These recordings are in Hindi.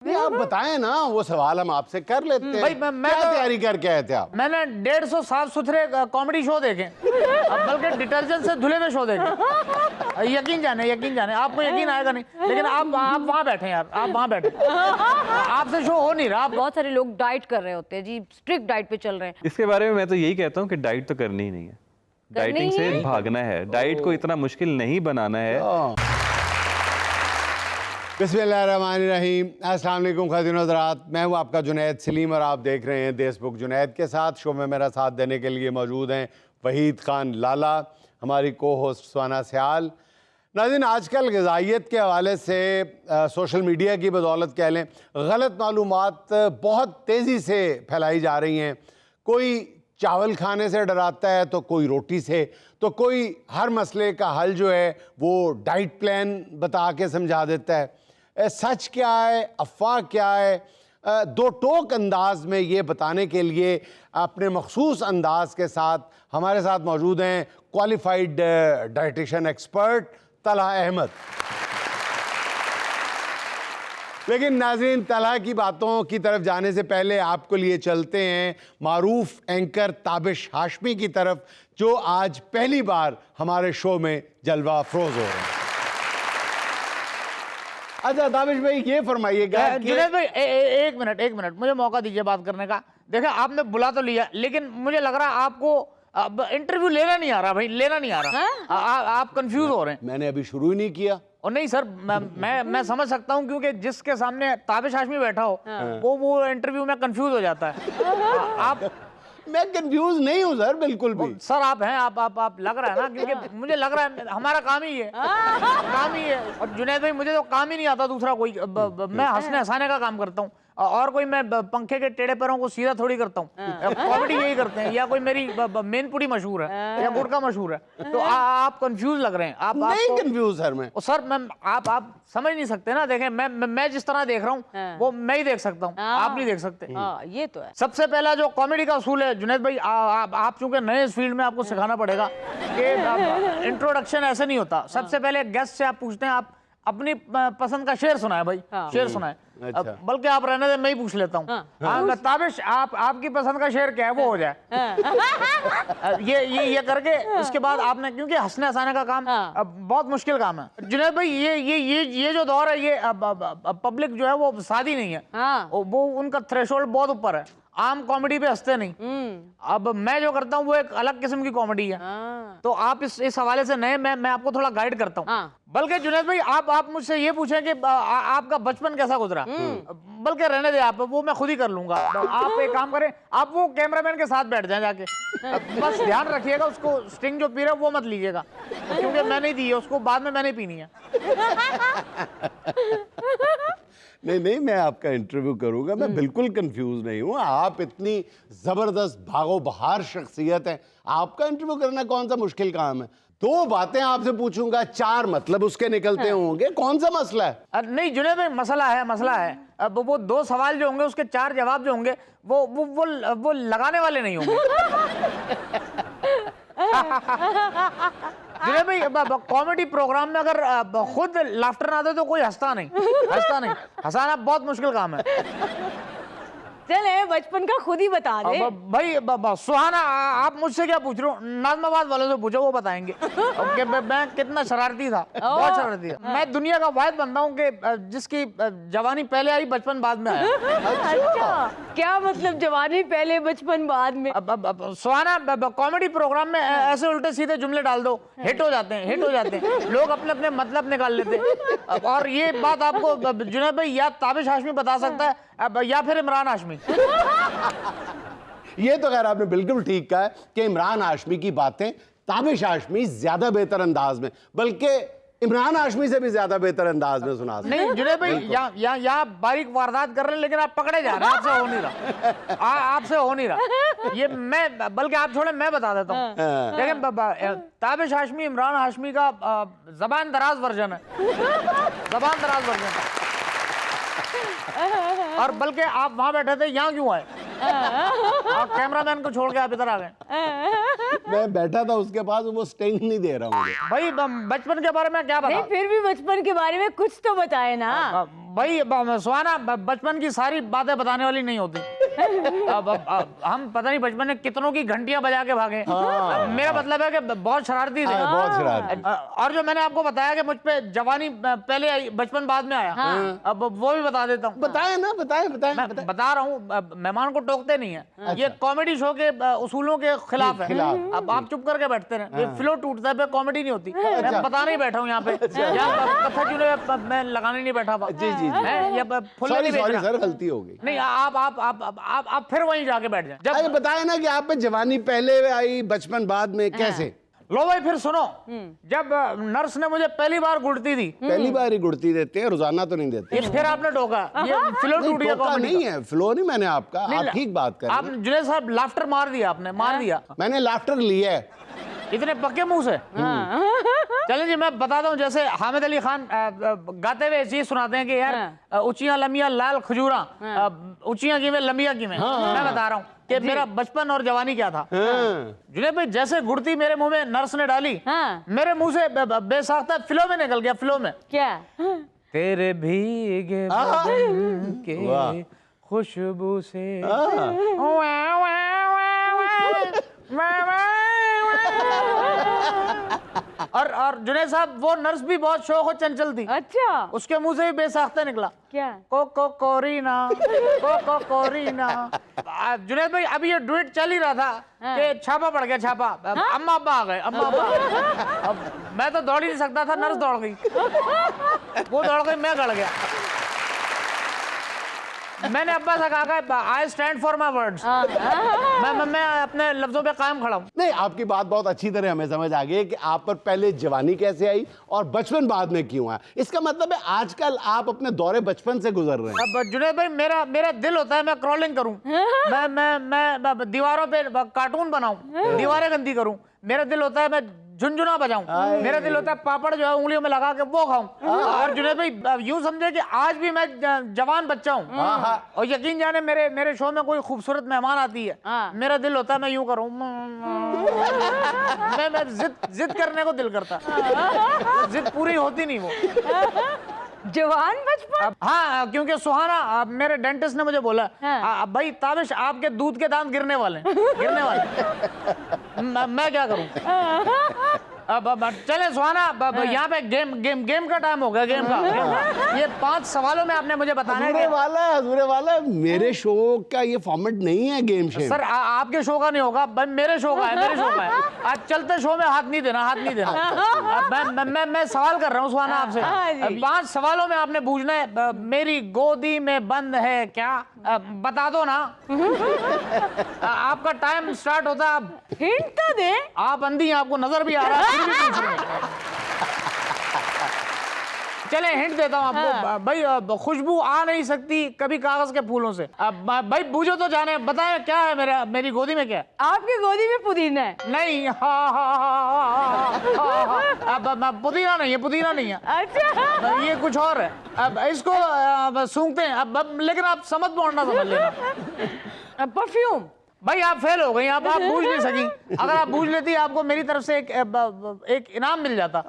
नहीं, आप बताएं ना, वो सवाल हम आपसे कर लेते हैं। भाई मैं क्या तैयारी करके आए थे आप? मैंने 150 साफ सुथरे कॉमेडी शो देखे, अब बल्कि डिटर्जेंट से धुले हुए शो देखे। यकीन जाने आपको यकीन आएगा नहीं, लेकिन आप वहाँ बैठे यार, आप वहाँ बैठे, आपसे शो हो नहीं रहा। बहुत सारे लोग डाइट कर रहे होते हैं जी, स्ट्रिक्ट डाइट पे चल रहे हैं। इसके बारे में मैं तो यही कहता हूँ कि डाइट तो करनी ही नहीं है, डाइटिंग से भागना है, डाइट को इतना मुश्किल नहीं बनाना है। बिस्मिल्लाहिर्रहमानिर्रहीम, अस्सलाम वालेकुम ख़ातिन व हज़रात, मैं हूँ आपका जुनैद सलीम और आप देख रहे हैं देशबुक। जुनैद के साथ शो में मेरा साथ देने के लिए मौजूद हैं वहीद खान लाला, हमारी को होस्ट सुहाना सियाल। नाज़रीन, आजकल ग़िज़ाइयत के हवाले से सोशल मीडिया की बदौलत कह लें, गलत मालूमात बहुत तेज़ी से फैलाई जा रही हैं। कोई चावल खाने से डराता है तो कोई रोटी से, तो कोई हर मसले का हल जो है वो डाइट प्लान बता के समझा देता है। सच क्या है, अफवाह क्या है, दो टोक अंदाज में ये बताने के लिए अपने मखसूस अंदाज के साथ हमारे साथ मौजूद हैं qualified dietitian expert Talha Ahmed. लेकिन नाज़रीन, तलहा की बातों की तरफ जाने से पहले आपको लिए चलते हैं मारूफ एंकर ताबिश हाशमी की तरफ, जो आज पहली बार हमारे शो में जलवा अफरोज हो रहे हैं। अच्छा ताबिश भाई, ये फरमाइएगा। जुनैद भाई एक मिनट मुझे मौका दीजिए बात करने का। देखिए, आपने बुला तो लिया, लेकिन मुझे लग रहा है आपको इंटरव्यू लेना नहीं आ रहा भाई, लेना नहीं आ रहा। आप कंफ्यूज हो रहे हैं। मैंने अभी शुरू ही नहीं किया। और नहीं सर, मैं समझ सकता हूँ, क्योंकि जिसके सामने ताबिश हाशमी बैठा हो वो इंटरव्यू में कंफ्यूज हो जाता है। आप मैं कंफ्यूज नहीं हूँ सर, बिल्कुल भी। सर आप हैं, आप लग रहा है ना, क्योंकि मुझे लग रहा है हमारा काम ही है, काम ही है। और जुनैद भाई, मुझे तो काम ही नहीं आता दूसरा कोई, मैं हंसने हंसाने का काम करता हूँ, और कोई मैं पंखे के टेढ़े पैरों को सीधा थोड़ी करता हूँ। कॉमेडी यही करते हैं, या कोई मेरी मेनपुरी मशहूर है या गुटका मशहूर है। तो आप कंफ्यूज लग रहे हैं। आप नहीं कंफ्यूज सर मैं। सर आप समझ नहीं सकते ना। देखें, मैं जिस तरह देख रहा हूँ वो मैं ही देख सकता हूँ, आप नहीं देख सकते। ये तो है। सबसे पहला जो कॉमेडी का असूल है जुनैद भाई, आप चूंकि नए इस फील्ड में, आपको सिखाना पड़ेगा कि इंट्रोडक्शन ऐसे नहीं होता। सबसे पहले गेस्ट से आप पूछते हैं, आप अपनी पसंद का शेर सुनाए भाई, शेर सुनाए। अच्छा। बल्कि आप रहने दे, मैं ही पूछ लेता हूँ। ताबिश, आपकी पसंद का शेर क्या है, वो हो जाए। ये करके उसके बाद आपने, क्योंकि हंसने हंसाने का काम बहुत मुश्किल काम है जुनैद भाई। ये जो दौर है, ये पब्लिक जो है वो सादी नहीं है, वो उनका थ्रेशोल्ड बहुत ऊपर है। आम कॉमेडी पे हंसते नहीं। अब मैं जो करता हूँ वो एक अलग किस्म की कॉमेडी है। तो आप इस हवाले से नए, मैं आपको थोड़ा गाइड करता हूँ। बल्कि जुनैद भाई, आप मुझसे ये पूछें कि आपका बचपन कैसा गुजरा, बल्कि रहने दे, आप वो मैं खुद ही कर लूंगा। आप एक काम करें, आप वो कैमरामैन के साथ बैठ जाएं जाके, बस ध्यान रखिएगा, उसको स्टिंग जो पी रहा है वो मत लीजिएगा, क्योंकि मैंने ही दी है उसको, बाद में मैंने पीनी है। नहीं, मैं आपका इंटरव्यू करूंगा, मैं बिल्कुल कंफ्यूज नहीं हूँ। आप इतनी जबरदस्त भागो बहार शख्सियत है, आपका इंटरव्यू करना कौन सा मुश्किल काम है। दो बातें आपसे पूछूंगा, चार मतलब उसके निकलते होंगे, कौन सा मसला है? नहीं जुनैद भाई, मसला है। अब वो दो सवाल जो होंगे, उसके चार जवाब जो होंगे, वो लगाने वाले नहीं होंगे। जुनैद भाई, कॉमेडी प्रोग्राम में अगर खुद लाफ्टर ना दे तो कोई हंसता नहीं। हंसाना बहुत मुश्किल काम है। चले बचपन का खुद ही बता दे भाई। सुहाना, आप मुझसे क्या पूछ रहे हो? नाज़माबाद वालों से पूछो, वो बताएंगे कि मैं कितना शरारती था, बहुत शरारती था। मैं दुनिया का वाहिद बंदा हूँ कि जिसकी जवानी पहले आई, बचपन बाद में आया। अच्छा, क्या मतलब जवानी पहले बचपन बाद में? अब सुहाना, कॉमेडी प्रोग्राम में ऐसे उल्टे सीधे जुमले डाल दो, हिट हो जाते हैं। लोग अपने अपने मतलब निकाल लेते हैं। और ये बात आपको जुनैद भाई या ताबिश हाशमी बता सकता है, या फिर इमरान हाशमी। ये तो खैर आपने बिल्कुल ठीक कहा है कि इमरान हाशमी की बातें ताबिश हाशमी ज्यादा बेहतर अंदाज में, बल्कि इमरान हाशमी से भी ज्यादा बेहतर अंदाज में सुना सकते हैं। नहीं जुनैद भाई, यहाँ बारीक वारदात कर रहे हैं, लेकिन आप पकड़े जा रहे हैं। आपसे हो नहीं रहा। ये मैं, बल्कि आप छोड़े, मैं बता देता हूँ। लेकिन ताबिश हाशमी इमरान हाशमी का जबान दराज वर्जन है। और बल्कि आप वहां बैठे थे, यहाँ क्यों आए? और कैमरामैन को छोड़ के आप इधर आ गए। मैं बैठा था उसके पास, वो स्टिंग नहीं दे रहा मुझे। भाई बचपन के बारे में क्या नहीं, बताऊं? फिर भी बचपन के बारे में कुछ तो बताए ना। भाई सुहाना, बचपन की सारी बातें बताने वाली नहीं होती। अब हम पता नहीं बचपन में कितनों की घंटियां बजा के भागे। मेरा मतलब है कि बहुत शरारती थे। बहुत शरारती। और जो मैंने आपको बताया कि मुझ पे जवानी पहले आई, बचपन बाद में आया, अब वो भी बता देता हूँ। बताए ना, बताए बताए मैं बता रहा हूँ, मेहमान को टोकते नहीं है। ये कॉमेडी शो के उसूलों के खिलाफ है। अब आप चुप करके बैठते रहे, ये फ्लो टूटता है, कॉमेडी नहीं होती। मैं बताने ही बैठा हूँ यहाँ पे, कथा चुने मैं लगाने नहीं बैठा। जी जी सॉरी सर, गलती हो गई। नहीं, आप फिर वहीं जाके बैठ जाए। अरे बताए ना कि आप पे जवानी पहले आई, बचपन बाद में, कैसे? लो भाई फिर सुनो, जब नर्स ने मुझे पहली बार गुड़ती दी, पहली बार ही गुड़ती देते हैं, रोजाना तो नहीं देते। फिर आपने टोका, ये फ्लो टूट गया। टोका नहीं है, फ्लो नहीं मैंने आपका, आप ठीक बात कर। आप जुनैद साहब लाफ्टर मार दिया आपने, मार दिया। मैंने लाफ्टर लिया है इतने पक्के मुंह से। चलें जी, मैं बताता हूँ। जैसे हामिद अली खान गाते हुए चीज सुनाते हैं कि यार ऊंचियां लंबियां लाल खजूरा, ऊंचियां की में लंबियां की में। मैं बता रहा हूँ कि मेरा बचपन और जवानी क्या था। जुनैद भाई, जैसे गुड़ती मेरे मुंह में नर्स ने डाली, मेरे मुंह से बेसाख्ता फ्लो में निकल गया। फ्लो में क्या? तेरे भीगे बदन के खुशबू से और जुनैद साहब, वो नर्स भी बहुत शौक और चंचल थी। अच्छा, उसके मुंह से भी बेसाख्ता निकला। क्या? Cocoa Corina. जुनैद भाई, अभी ये डुएट चल ही रहा था कि छापा पड़ गया, छापा। अम्मा अब्बा आ गए, अम्मा अब्बा। अब मैं तो दौड़ ही नहीं सकता था, नर्स दौड़ गई, वो दौड़ गई, मैं गड़ गया। मैंने अब्बा से कहा I stand for my words. मैं अपने लफ्जों पे कायम खड़ा हूँ। नहीं, आपकी बात बहुत अच्छी तरह हमें समझ आ गई कि आप पर पहले जवानी कैसे आई और बचपन बाद में क्यों आया। इसका मतलब है आजकल आप अपने दौरे बचपन से गुजर रहे हैं। अब जुनैद भाई, मेरा दिल होता है मैं क्रॉलिंग करूं, मैं दीवारों पे कार्टून बनाऊं, दीवारें गंदी करूं। मेरा दिल होता है मैं झुनझुना बजाऊं। मेरा दिल होता है पापड़ जो है उंगलियों में लगा के वो खाऊं। और जुनैद भाई, यूं समझे कि आज भी मैं जवान बच्चा हूं। और यकीन जाने मेरे शो में कोई खूबसूरत मेहमान आती है, मेरा दिल होता है मैं यूं करूं। मैं जिद करने को दिल करता, जिद पूरी होती नहीं वो। जवान बचपन। हाँ, क्योंकि सुहाना, मेरे डेंटिस्ट ने मुझे बोला, भाई ताबिश आपके दूध के दांत गिरने वाले गिरने वाले। मैं क्या करूं? अब चले सुहाना, यहाँ पे गेम का टाइम हो गया। गेम का ये 5 सवालों में आपने मुझे बताना है। हजूरे वाला मेरे शो का ये फॉर्मेट नहीं है गेम शो। सर आपके शो का नहीं होगा, मेरे शो का है, मेरे शो का है। आज चलते शो में हाथ नहीं देना, हाथ नहीं देना। मैं सवाल कर रहा हूँ सुहाना आपसे। 5 सवालों में आपने पूछना है, मेरी गोदी में बंद है क्या? बता दो ना। आपका टाइम स्टार्ट होता है। आप हिंट तो दे। आप अंधी हैं, आपको नजर भी आ रहा है। चले हिंट देता हूँ आपको। भाई खुशबू आ नहीं सकती कभी कागज के फूलों से। अब भाई बूझो तो जाने, बताए क्या है मेरी गोदी में? क्या है? आपकी गोदी में पुदीना है? नहीं, अब पुदीना नहीं है, पुदीना नहीं है। अच्छा, ये कुछ और है। अब इसको सूंघते हैं। अब लेकिन आप समझ पहुंचना, समझ लेना। परफ्यूम। भाई आप फेल हो गई, आप बूझ नहीं सकी। अगर आप बूझ लेती आपको मेरी तरफ से एक इनाम मिल जाता।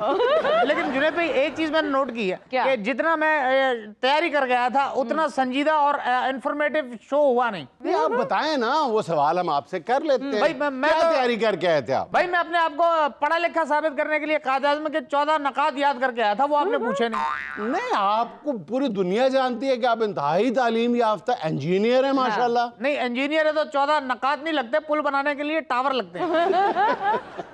लेकिन जुनैद भाई, एक चीज मैंने नोट की है कि जितना मैं तैयारी कर गया था उतना संजीदा और इंफॉर्मेटिव शो हुआ नहीं। आप बताएं ना, वो सवाल हम आपसे कर लेते हैं। भाई मैं क्या तैयारी करके आए थे आप? भाई मैं अपने आप को पढ़ा लिखा साबित करने के लिए कायद-ए-आज़म के 14 नकात याद करके आया था, वो आपने पूछे नहीं। नहीं, आपको पूरी दुनिया जानती है कि आप इंतहाई तालीम याफ्ता इंजीनियर हैं माशाल्लाह। नहीं, इंजीनियर है तो 14 नकात नहीं लगते, पुल बनाने के लिए टावर लगते हैं।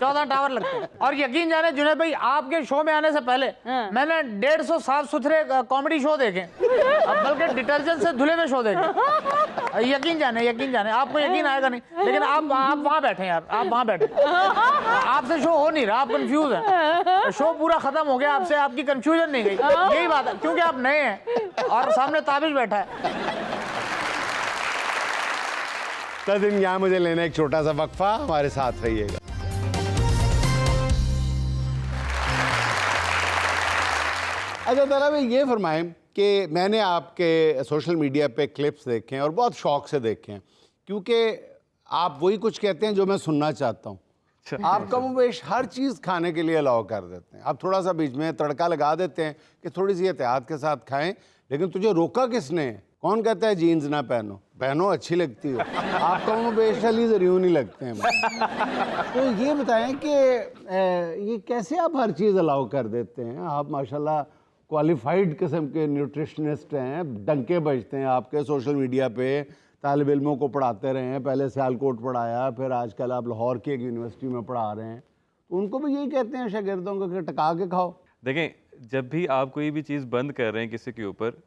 14 टावर लगते हैं। और यकीन जाने जुनैद भाई, आपके शो में आने से पहले मैंने 150 साफ सुथरे कॉमेडी शो देखे, बल्कि डिटर्जेंट से धुले हुए शो देखे। यकीन जाने आपको यकीन आएगा नहीं, लेकिन आप वहां बैठे यार, आप वहां बैठे, आपसे शो हो नहीं रहा, आप कंफ्यूज हैं। शो पूरा खत्म हो गया, आपसे आपकी कंफ्यूजन नहीं गई। यही बात है, क्योंकि आप नए हैं और सामने ताबिश बैठा है। तो दिन यहाँ मुझे लेना एक छोटा सा वक्फा, हमारे साथ रहिएगा। अच्छा दादा भाई, ये फरमाएं कि मैंने आपके सोशल मीडिया पे क्लिप्स देखे हैं और बहुत शौक से देखे हैं क्योंकि आप वही कुछ कहते हैं जो मैं सुनना चाहता हूँ। आप कमोबेश हर चीज़ खाने के लिए अलाउ कर देते हैं। आप थोड़ा सा बीच में तड़का लगा देते हैं कि थोड़ी सी एहतियात के साथ खाएं, लेकिन तुझे रोका किसने है? कौन कहता है जीन्स ना पहनो? पहनो, अच्छी लगती हो। आप कमोबेश अली ज़रियून नहीं लगते हैं। तो ये बताएं कि ये कैसे आप हर चीज़ अलाउ कर देते हैं? आप माशाल्लाह क्वालिफाइड किस्म के न्यूट्रिशनिस्ट हैं, डंके बजते हैं आपके सोशल मीडिया पे, तालिब इल्मों को पढ़ाते रहे हैं, पहले सियालकोट पढ़ाया, फिर आजकल आप लाहौर की एक यूनिवर्सिटी में पढ़ा रहे हैं, तो उनको भी यही कहते हैं शागिर्दों को कि टका के खाओ। देखें, जब भी आप कोई भी चीज़ बंद कर रहे हैं किसी के ऊपर,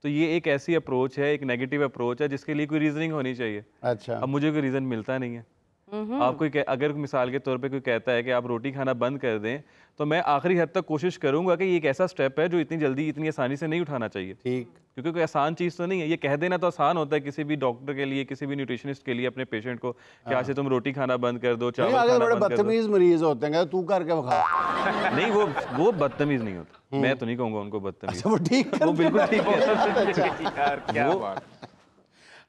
तो ये एक ऐसी अप्रोच है, एक नेगेटिव अप्रोच है जिसके लिए कोई रीजनिंग होनी चाहिए। अच्छा, अब मुझे कोई रीज़न मिलता नहीं है। आप कोई अगर मिसाल के तौर पे कोई कहता है कि आप रोटी खाना बंद कर दें, तो मैं आखिरी हद तक कोशिश करूंगा कि ये एक ऐसा स्टेप है जो इतनी जल्दी इतनी आसानी से नहीं उठाना चाहिए। ठीक, क्योंकि कोई आसान चीज़ तो नहीं है। ये कह देना तो आसान होता है किसी भी डॉक्टर के लिए, किसी भी न्यूट्रिशनिस्ट के लिए अपने पेशेंट को कि आज से तुम रोटी खाना बंद कर दो, चावल आगे खाना बड़े बंद कर दो। बदतमीज मरीज होते हैं, तू करके बखा। नहीं, वो बदतमीज नहीं होता। मैं तो नहीं कहूँगा उनको बदतमीज। वो ठीक, वो बिल्कुल ठीक है। यार क्या बात।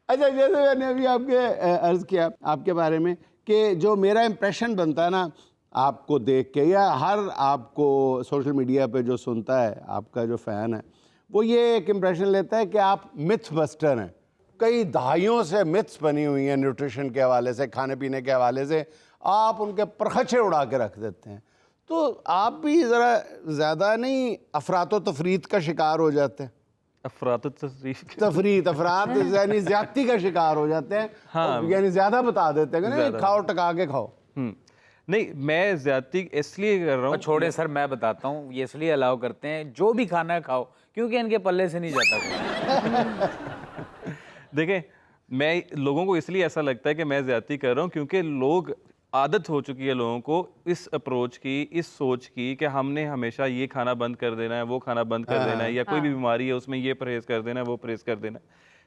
अच्छा, जैसे मैंने अभी आपके अर्ज किया आपके बारे में कि जो मेरा इम्प्रेशन बनता है ना आपको देख के, या हर आपको सोशल मीडिया पे जो सुनता है, आपका जो फ़ैन है, वो ये एक इम्प्रेशन लेता है कि आप मिथ बस्टर हैं। कई दहाइयों से मिथ्स बनी हुई हैं न्यूट्रिशन के हवाले से, खाने पीने के हवाले से, आप उनके परखचे उड़ा के रख देते हैं। तो आप भी ज़रा ज़्यादा नहीं अफरातो तफरीत का शिकार हो जाते हैं? तफरीत, अफरात यानी ज्यादती का शिकार हो जाते हैं। हाँ, यानी ज्यादा बता देते हैं कि खाओ, टका के खाओ। नहीं, मैं ज्यादती इसलिए कर रहा हूँ। छोड़े सर, मैं बताता हूँ, ये इसलिए अलाउ करते हैं जो भी खाना है खाओ, क्योंकि इनके पल्ले से नहीं जाता। देखें, मैं लोगों को इसलिए ऐसा लगता है कि मैं ज्यादती कर रहा हूँ क्योंकि लोग आदत हो चुकी है लोगों को इस अप्रोच की, इस सोच की कि हमने हमेशा ये खाना बंद कर देना है, वो खाना बंद कर देना है, या कोई भी बीमारी है उसमें ये परहेज कर देना है, वो परहेज कर देना है।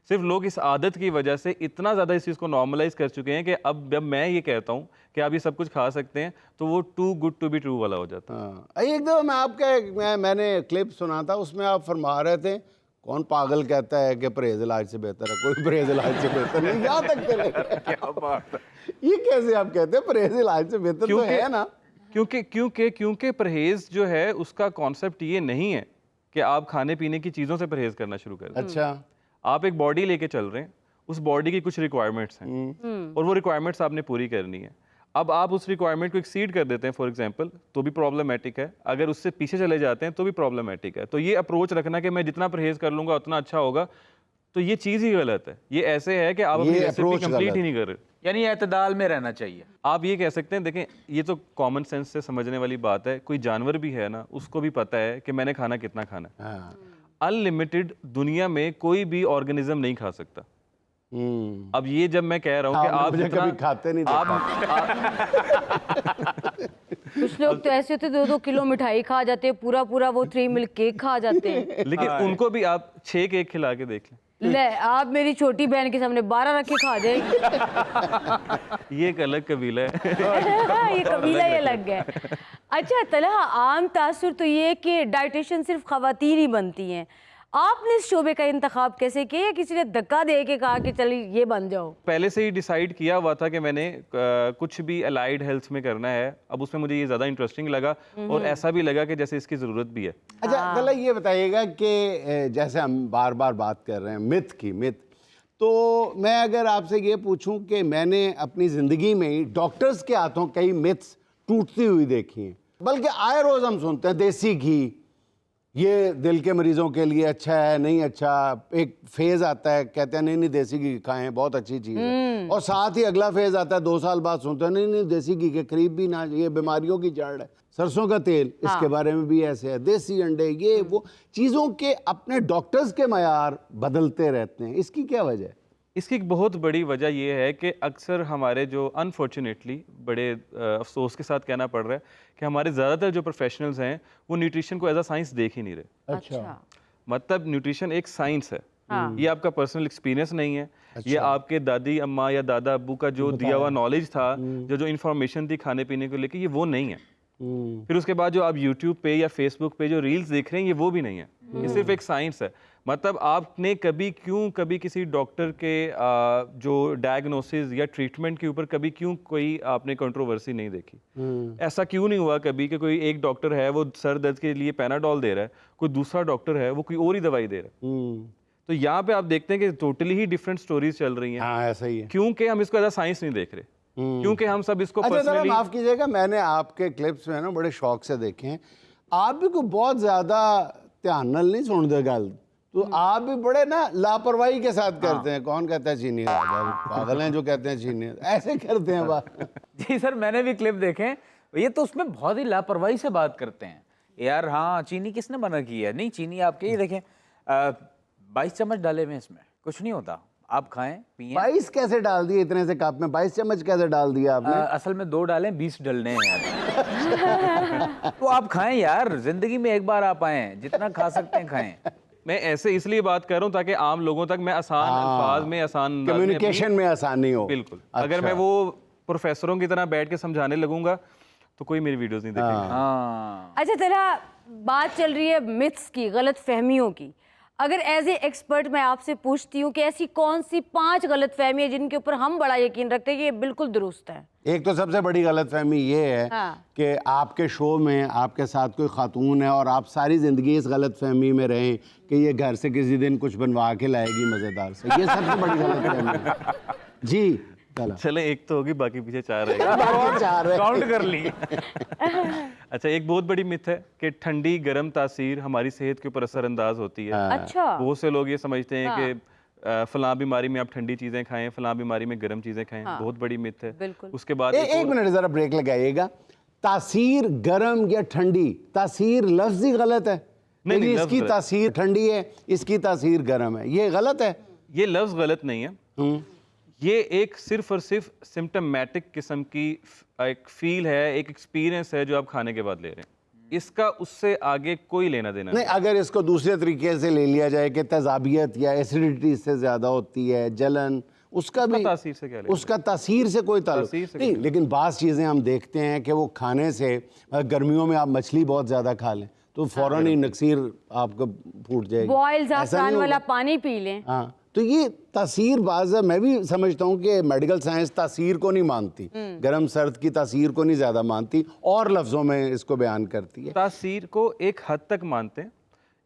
सिर्फ लोग इस आदत की वजह से इतना ज़्यादा इस चीज़ को नॉर्मलाइज कर चुके हैं कि अब जब मैं ये कहता हूँ कि आप ये सब कुछ खा सकते हैं, तो वो too good to be true वाला हो जाता है। एक दफ़ा मैं आपका मैंने क्लिप सुना था, उसमें आप फरमा रहे थे, कौन पागल कहता है कि परहेज इलाज से बेहतर है? कोई परहेज इलाज से बेहतर नहीं। यहाँ तक चले क्या बात है, ये कैसे आप कहते हैं परहेज इलाज से बेहतर? तो है ना, क्योंकि परहेज जो है उसका कॉन्सेप्ट ये नहीं है कि आप खाने पीने की चीज़ों से परहेज करना शुरू कर दें। अच्छा, आप एक बॉडी लेके चल रहे हैं, उस बॉडी की कुछ रिक्वायरमेंट्स हैं और वो रिक्वायरमेंट्स आपने पूरी करनी है। अब आप उस रिक्वायरमेंट को एक्सीड कर देते हैं फॉर एग्जांपल, तो भी प्रॉब्लमेटिक है। अगर उससे पीछे चले जाते हैं तो भी प्रॉब्लमेटिक है। तो ये अप्रोच रखना कि मैं जितना परहेज कर लूंगा उतना अच्छा होगा, तो ये चीज़ ही गलत है। ये ऐसे है कि आप अपनी रेसिपी कंप्लीट ही नहीं कर रहे, यानी एतदाल में रहना चाहिए। आप ये कह सकते हैं। देखें, ये तो कॉमन सेंस से समझने वाली बात है। कोई जानवर भी है ना, उसको भी पता है कि मैंने खाना कितना खाना है। अनलिमिटेड दुनिया में कोई भी ऑर्गेनिज्म नहीं खा सकता। अब ये जब मैं कह रहा हूँ कि आप जितना कभी खाते नहीं कुछ लोग तो ऐसे होते 2-2 किलो मिठाई खा जाते हैं, पूरा वो 3 मिल्क केक खा जाते हैं। लेकिन उनको भी आप 6 केक खिला के देख लें। ले, आप मेरी छोटी बहन के सामने 12 रख के खा जाएंगे। ये एक अलग कबीला है। ये कबीला ही अलग है। अच्छा तलहा, आम तासुर तो ये है कि डाइटिशियन सिर्फ खवातीन ही बनती हैं। आपने इस शोबे का इंतखाब कैसे किया, या किसी ने धक्का दे के कहा कि चलिए ये बन जाओ? पहले से ही डिसाइड किया हुआ था कि मैंने कुछ भी अलाइड हेल्थ में करना है। अब उसमें मुझे ये ज़्यादा इंटरेस्टिंग लगा और ऐसा भी लगा कि जैसे इसकी ज़रूरत भी है। अच्छा तला, ये बताइएगा कि जैसे हम बार बार बात कर रहे हैं मिथ, तो मैं अगर आपसे ये पूछूं कि मैंने अपनी ज़िंदगी में ही डॉक्टर्स के हाथों कई मिथ्स टूटती हुई देखी हैं, बल्कि आए रोज़ हम सुनते हैं देसी घी ये दिल के मरीजों के लिए अच्छा है, नहीं अच्छा। एक फेज़ आता है, कहते हैं नहीं देसी घी खाएं, बहुत अच्छी चीज़ है, और साथ ही अगला फेज़ आता है 2 साल बाद सुनते हैं नहीं देसी घी के करीब भी ना, ये बीमारियों की जड़ है। सरसों का तेल, इसके बारे में भी ऐसे है, देसी अंडे, ये वो चीज़ों के अपने डॉक्टर्स के मयार बदलते रहते हैं। इसकी क्या वजह है? इसकी एक बहुत बड़ी वजह यह है कि अक्सर हमारे जो अनफॉर्चुनेटली बड़े अफसोस के साथ कहना पड़ रहा है कि हमारे ज़्यादातर जो प्रोफेशनल्स हैं वो न्यूट्रिशन को एज अ साइंस देख ही नहीं रहे। अच्छा, मतलब न्यूट्रिशन एक साइंस है। ये आपका पर्सनल एक्सपीरियंस नहीं है। ये आपके दादी अम्मा या दादा अब्बू का जो दिया हुआ नॉलेज था, जो इन्फॉर्मेशन थी खाने पीने को लेके, ये वो नहीं है। फिर उसके बाद जो आप यूट्यूब पे या फेसबुक पे जो रील्स देख रहे हैं, ये वो भी नहीं है। ये सिर्फ एक साइंस है। मतलब आपने कभी किसी डॉक्टर के जो डायग्नोसिस या ट्रीटमेंट के ऊपर कभी क्यों कोई आपने कंट्रोवर्सी नहीं देखी? ऐसा क्यों नहीं हुआ कभी कि कोई एक डॉक्टर है वो सर दर्द के लिए पैनाडोल दे रहा है, कोई दूसरा डॉक्टर है वो कोई और ही दवाई दे रहा है? तो यहाँ पे आप देखते हैं कि टोटली ही डिफरेंट स्टोरीज चल रही हैं। हाँ ऐसा ही है, क्योंकि हम इसको एज अ साइंस नहीं देख रहे, क्योंकि हम सब इसको अच्छा जरा पर्सनली। माफ कीजिएगा, मैंने आपके क्लिप्स में ना बड़े शौक से देखे हैं, आप भी कोई बहुत ज्यादा ध्यान नाल नहीं सुनते गल, तो आप भी बड़े ना लापरवाही के साथ करते हैं। कौन कहता है चीनी राजा, पागल हैं जो कहते हैं चीनी, ऐसे करते हैं बात। जी सर, मैंने भी क्लिप देखे हैं, ये तो उसमें बहुत ही लापरवाही से बात करते हैं यार। हाँ, चीनी किसने मना की है? नहीं, चीनी आपके ही देखें 22 चम्मच डाले हुए इसमें, कुछ नहीं होता, आप खाएं पिएं। 22 कैसे डाल दिए इतने से कप में? 22 चम्मच कैसे डाल दिया आपने? असल में 2 डालें, 20 डलने हैं यार। तो आप खाएं यार, जिंदगी में एक बार आप आए, जितना खा सकते हैं खाएं। मैं ऐसे इसलिए बात कर रहा हूँ ताकि आम लोगों तक मैं आसान अल्फाज में, आसान अंदाज में कम्युनिकेशन में आसानी हो। बिल्कुल। अगर मैं वो प्रोफेसरों की तरह बैठ के समझाने लगूंगा तो कोई मेरी वीडियोस नहीं देखेगा। हाँ। अच्छा तरह बात चल रही है मिथ्स की, गलत फहमियों की। अगर एज ए एक्सपर्ट मैं आपसे पूछती हूँ कि ऐसी कौन सी 5 गलत फहमियाँ जिनके ऊपर हम बड़ा यकीन रखते हैं कि ये बिल्कुल दुरुस्त है? एक तो सबसे बड़ी गलतफहमी ये है कि आपके शो में आपके साथ कोई खातून है और आप सारी ज़िंदगी इस गलतफहमी में रहें कि ये घर से किसी दिन कुछ बनवा के लाएगी मज़ेदार से। ये सबसे बड़ी गलतफहमी है जी। चले एक तो होगी, बाकी पीछे 4 रहेगा। काउंट कर ली। अच्छा, एक बहुत बड़ी मिथ है कि ठंडी गर्म तासीर हमारी सेहत के ऊपर असरअंदाज होती है। अच्छा। बहुत से लोग ये समझते हैं कि फलां बीमारी में आप ठंडी चीजें खाएं, फलां बीमारी में गर्म चीजें खाएं। बहुत बड़ी मिथ है। उसके बाद एक मिनट जरा ब्रेक लगाइएगा। तासीर गर्म या ठंडी, तासीर लफ्ज ही गलत है। नहीं, इसकी तासीर ठंडी है, इसकी तासीर गर्म है, ये गलत है। ये लफ्ज गलत नहीं है, ये एक सिर्फ और सिर्फ सिम्टमेटिक किस्म की एक फील है, एक एक्सपीरियंस है जो आप खाने के बाद ले रहे हैं। इसका उससे आगे कोई लेना देना नहीं। अगर इसको दूसरे तरीके से ले लिया जाए कि तेजाबियत या एसिडिटी से ज्यादा होती है, जलन, उसका भी तासीर से क्या लेना? उसका तासीर से कोई ताल्लुक नहीं। लेकिन बात चीज़ें हम देखते हैं कि वो खाने से, गर्मियों में आप मछली बहुत ज़्यादा खा लें तो फ़ौरन ही नक्सीर आपको फूट जाएगी। बॉयल ज़ाफ़रान वाला पानी पी लें। हाँ, तो ये तासीर बाज़ है। मैं भी समझता हूँ कि मेडिकल साइंस तासीर को नहीं मानती, गर्म सर्द की तासीर को नहीं ज़्यादा मानती और लफ्ज़ों में इसको बयान करती है। तासीर को एक हद तक मानते हैं।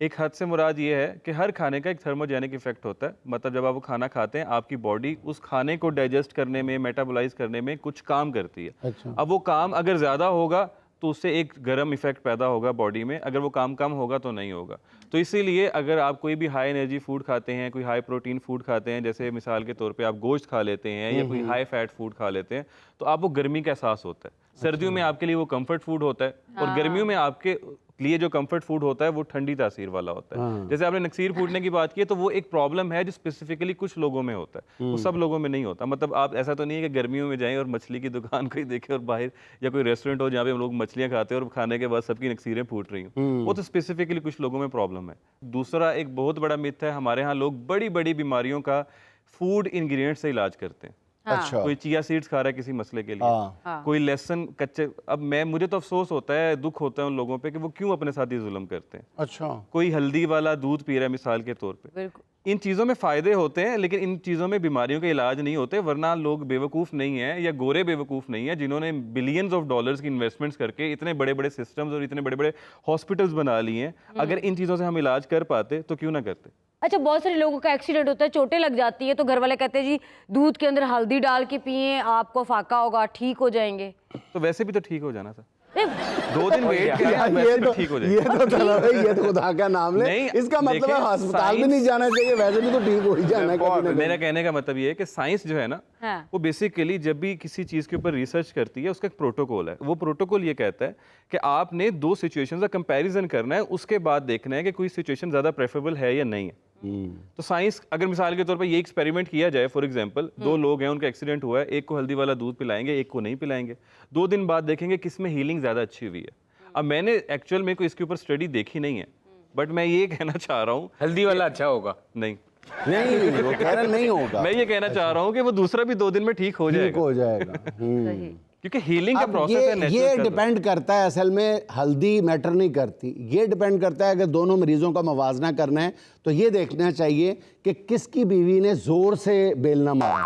एक हद से मुराद ये है कि हर खाने का एक थर्मोजेनिक इफेक्ट होता है। मतलब जब आप वो खाना खाते हैं, आपकी बॉडी उस खाने को डाइजेस्ट करने में, मेटाबोलाइज करने में कुछ काम करती है। अच्छा। अब वो काम अगर ज़्यादा होगा तो उससे एक गर्म इफेक्ट पैदा होगा बॉडी में, अगर वो काम कम होगा तो नहीं होगा। तो इसीलिए अगर आप कोई भी हाई एनर्जी फूड खाते हैं, कोई हाई प्रोटीन फूड खाते हैं, जैसे मिसाल के तौर पे आप गोश्त खा लेते हैं या कोई हाई फैट फूड खा लेते हैं, तो आपको गर्मी का एहसास होता है। सर्दियों में आपके लिए वो कंफर्ट फूड होता है और गर्मियों में आपके लिए जो कंफर्ट फूड होता है वो ठंडी तासीर वाला होता है। जैसे आपने नक्सीर फूटने की बात की है, तो वो एक प्रॉब्लम है जो स्पेसिफिकली कुछ लोगों में होता है, वो सब लोगों में नहीं होता। मतलब आप ऐसा तो नहीं है कि गर्मियों में जाएं और मछली की दुकान को ही देखें और बाहर या कोई रेस्टोरेंट हो जहाँ पे हम लोग मछलियाँ खाते हैं और खाने के बाद सबकी नक्सीरें फूट रही हैं, वो तो स्पेसिफिकली कुछ लोगों में प्रॉब्लम है। दूसरा एक बहुत बड़ा मिथ है, हमारे यहाँ लोग बड़ी बड़ी बीमारियों का फूड इंग्रेडिएंट से इलाज करते हैं। अच्छा। कोई चिया सीड्स खा रहा है किसी मसले के लिए, कोई लहसुन कच्चे। अब मुझे तो अफसोस होता है, दुख होता है उन लोगों पे कि वो क्यों अपने साथ ही जुल्म करते हैं। अच्छा। कोई हल्दी वाला दूध पी रहा है मिसाल के तौर पे। इन चीज़ों में फ़ायदे होते हैं लेकिन इन चीज़ों में बीमारियों के इलाज नहीं होते। वरना लोग बेवकूफ़ नहीं है या गोरे बेवकूफ़ नहीं है जिन्होंने बिलियंस ऑफ डॉलर्स की इन्वेस्टमेंट्स करके इतने बड़े बड़े सिस्टम्स और इतने बड़े बड़े हॉस्पिटल्स बना लिए हैं। अगर इन चीज़ों से हम इलाज कर पाते तो क्यों ना करते। अच्छा, बहुत सारे लोगों का एक्सीडेंट होता है, चोटें लग जाती है, तो घर वाले कहते हैं जी दूध के अंदर हल्दी डाल के पिए, आपको फाका होगा, ठीक हो जाएंगे। तो वैसे भी तो ठीक हो जाना था, 2 दिन वेट करें, ये तो ठीक हो जाएगा। ये तो खुदा का नाम ले। नहीं, इसका मतलब है अस्पताल भी नहीं जाना चाहिए, वैसे भी तो ठीक हो ही जाना है। मेरा कहने का मतलब ये है कि साइंस जो है ना, वो बेसिकली जब भी किसी चीज के ऊपर रिसर्च करती है उसका एक प्रोटोकॉल है। वो प्रोटोकॉल ये कहता है कि आपने 2 सिचुएशंस का कंपैरिजन करना है, उसके बाद देखना है कि कोई सिचुएशन ज्यादा प्रेफरेबल है या नहीं है। तो साइंस, अगर मिसाल के तौर पे ये एक्सपेरिमेंट किया जाए, फॉर एग्जांपल 2 लोग हैं, उनका एक्सीडेंट हुआ है, एक को हल्दी वाला दूध पिलाएंगे, एक को नहीं पिलाएंगे, 2 दिन बाद देखेंगे किसमें हीलिंग ज्यादा अच्छी हुई है। अब मैंने एक्चुअल में कोई इसके ऊपर स्टडी देखी नहीं है, बट मैं ये कहना चाह रहा हूँ हल्दी वाला अच्छा होगा। नहीं, वो कह रहा नहीं होगा। मैं ये कहना चाह रहा हूँ कि वो दूसरा भी 2 दिन में ठीक हो जाएगा। ठीक हो जाएगा। क्योंकि हीलिंग का अब प्रोसेस है natural ये का। डिपेंड करता है, असल में हल्दी मैटर नहीं करती, ये डिपेंड करता है अगर दोनों मरीजों का मवाजना करना है तो ये देखना चाहिए कि किसकी बीवी ने जोर से बेलना मारा।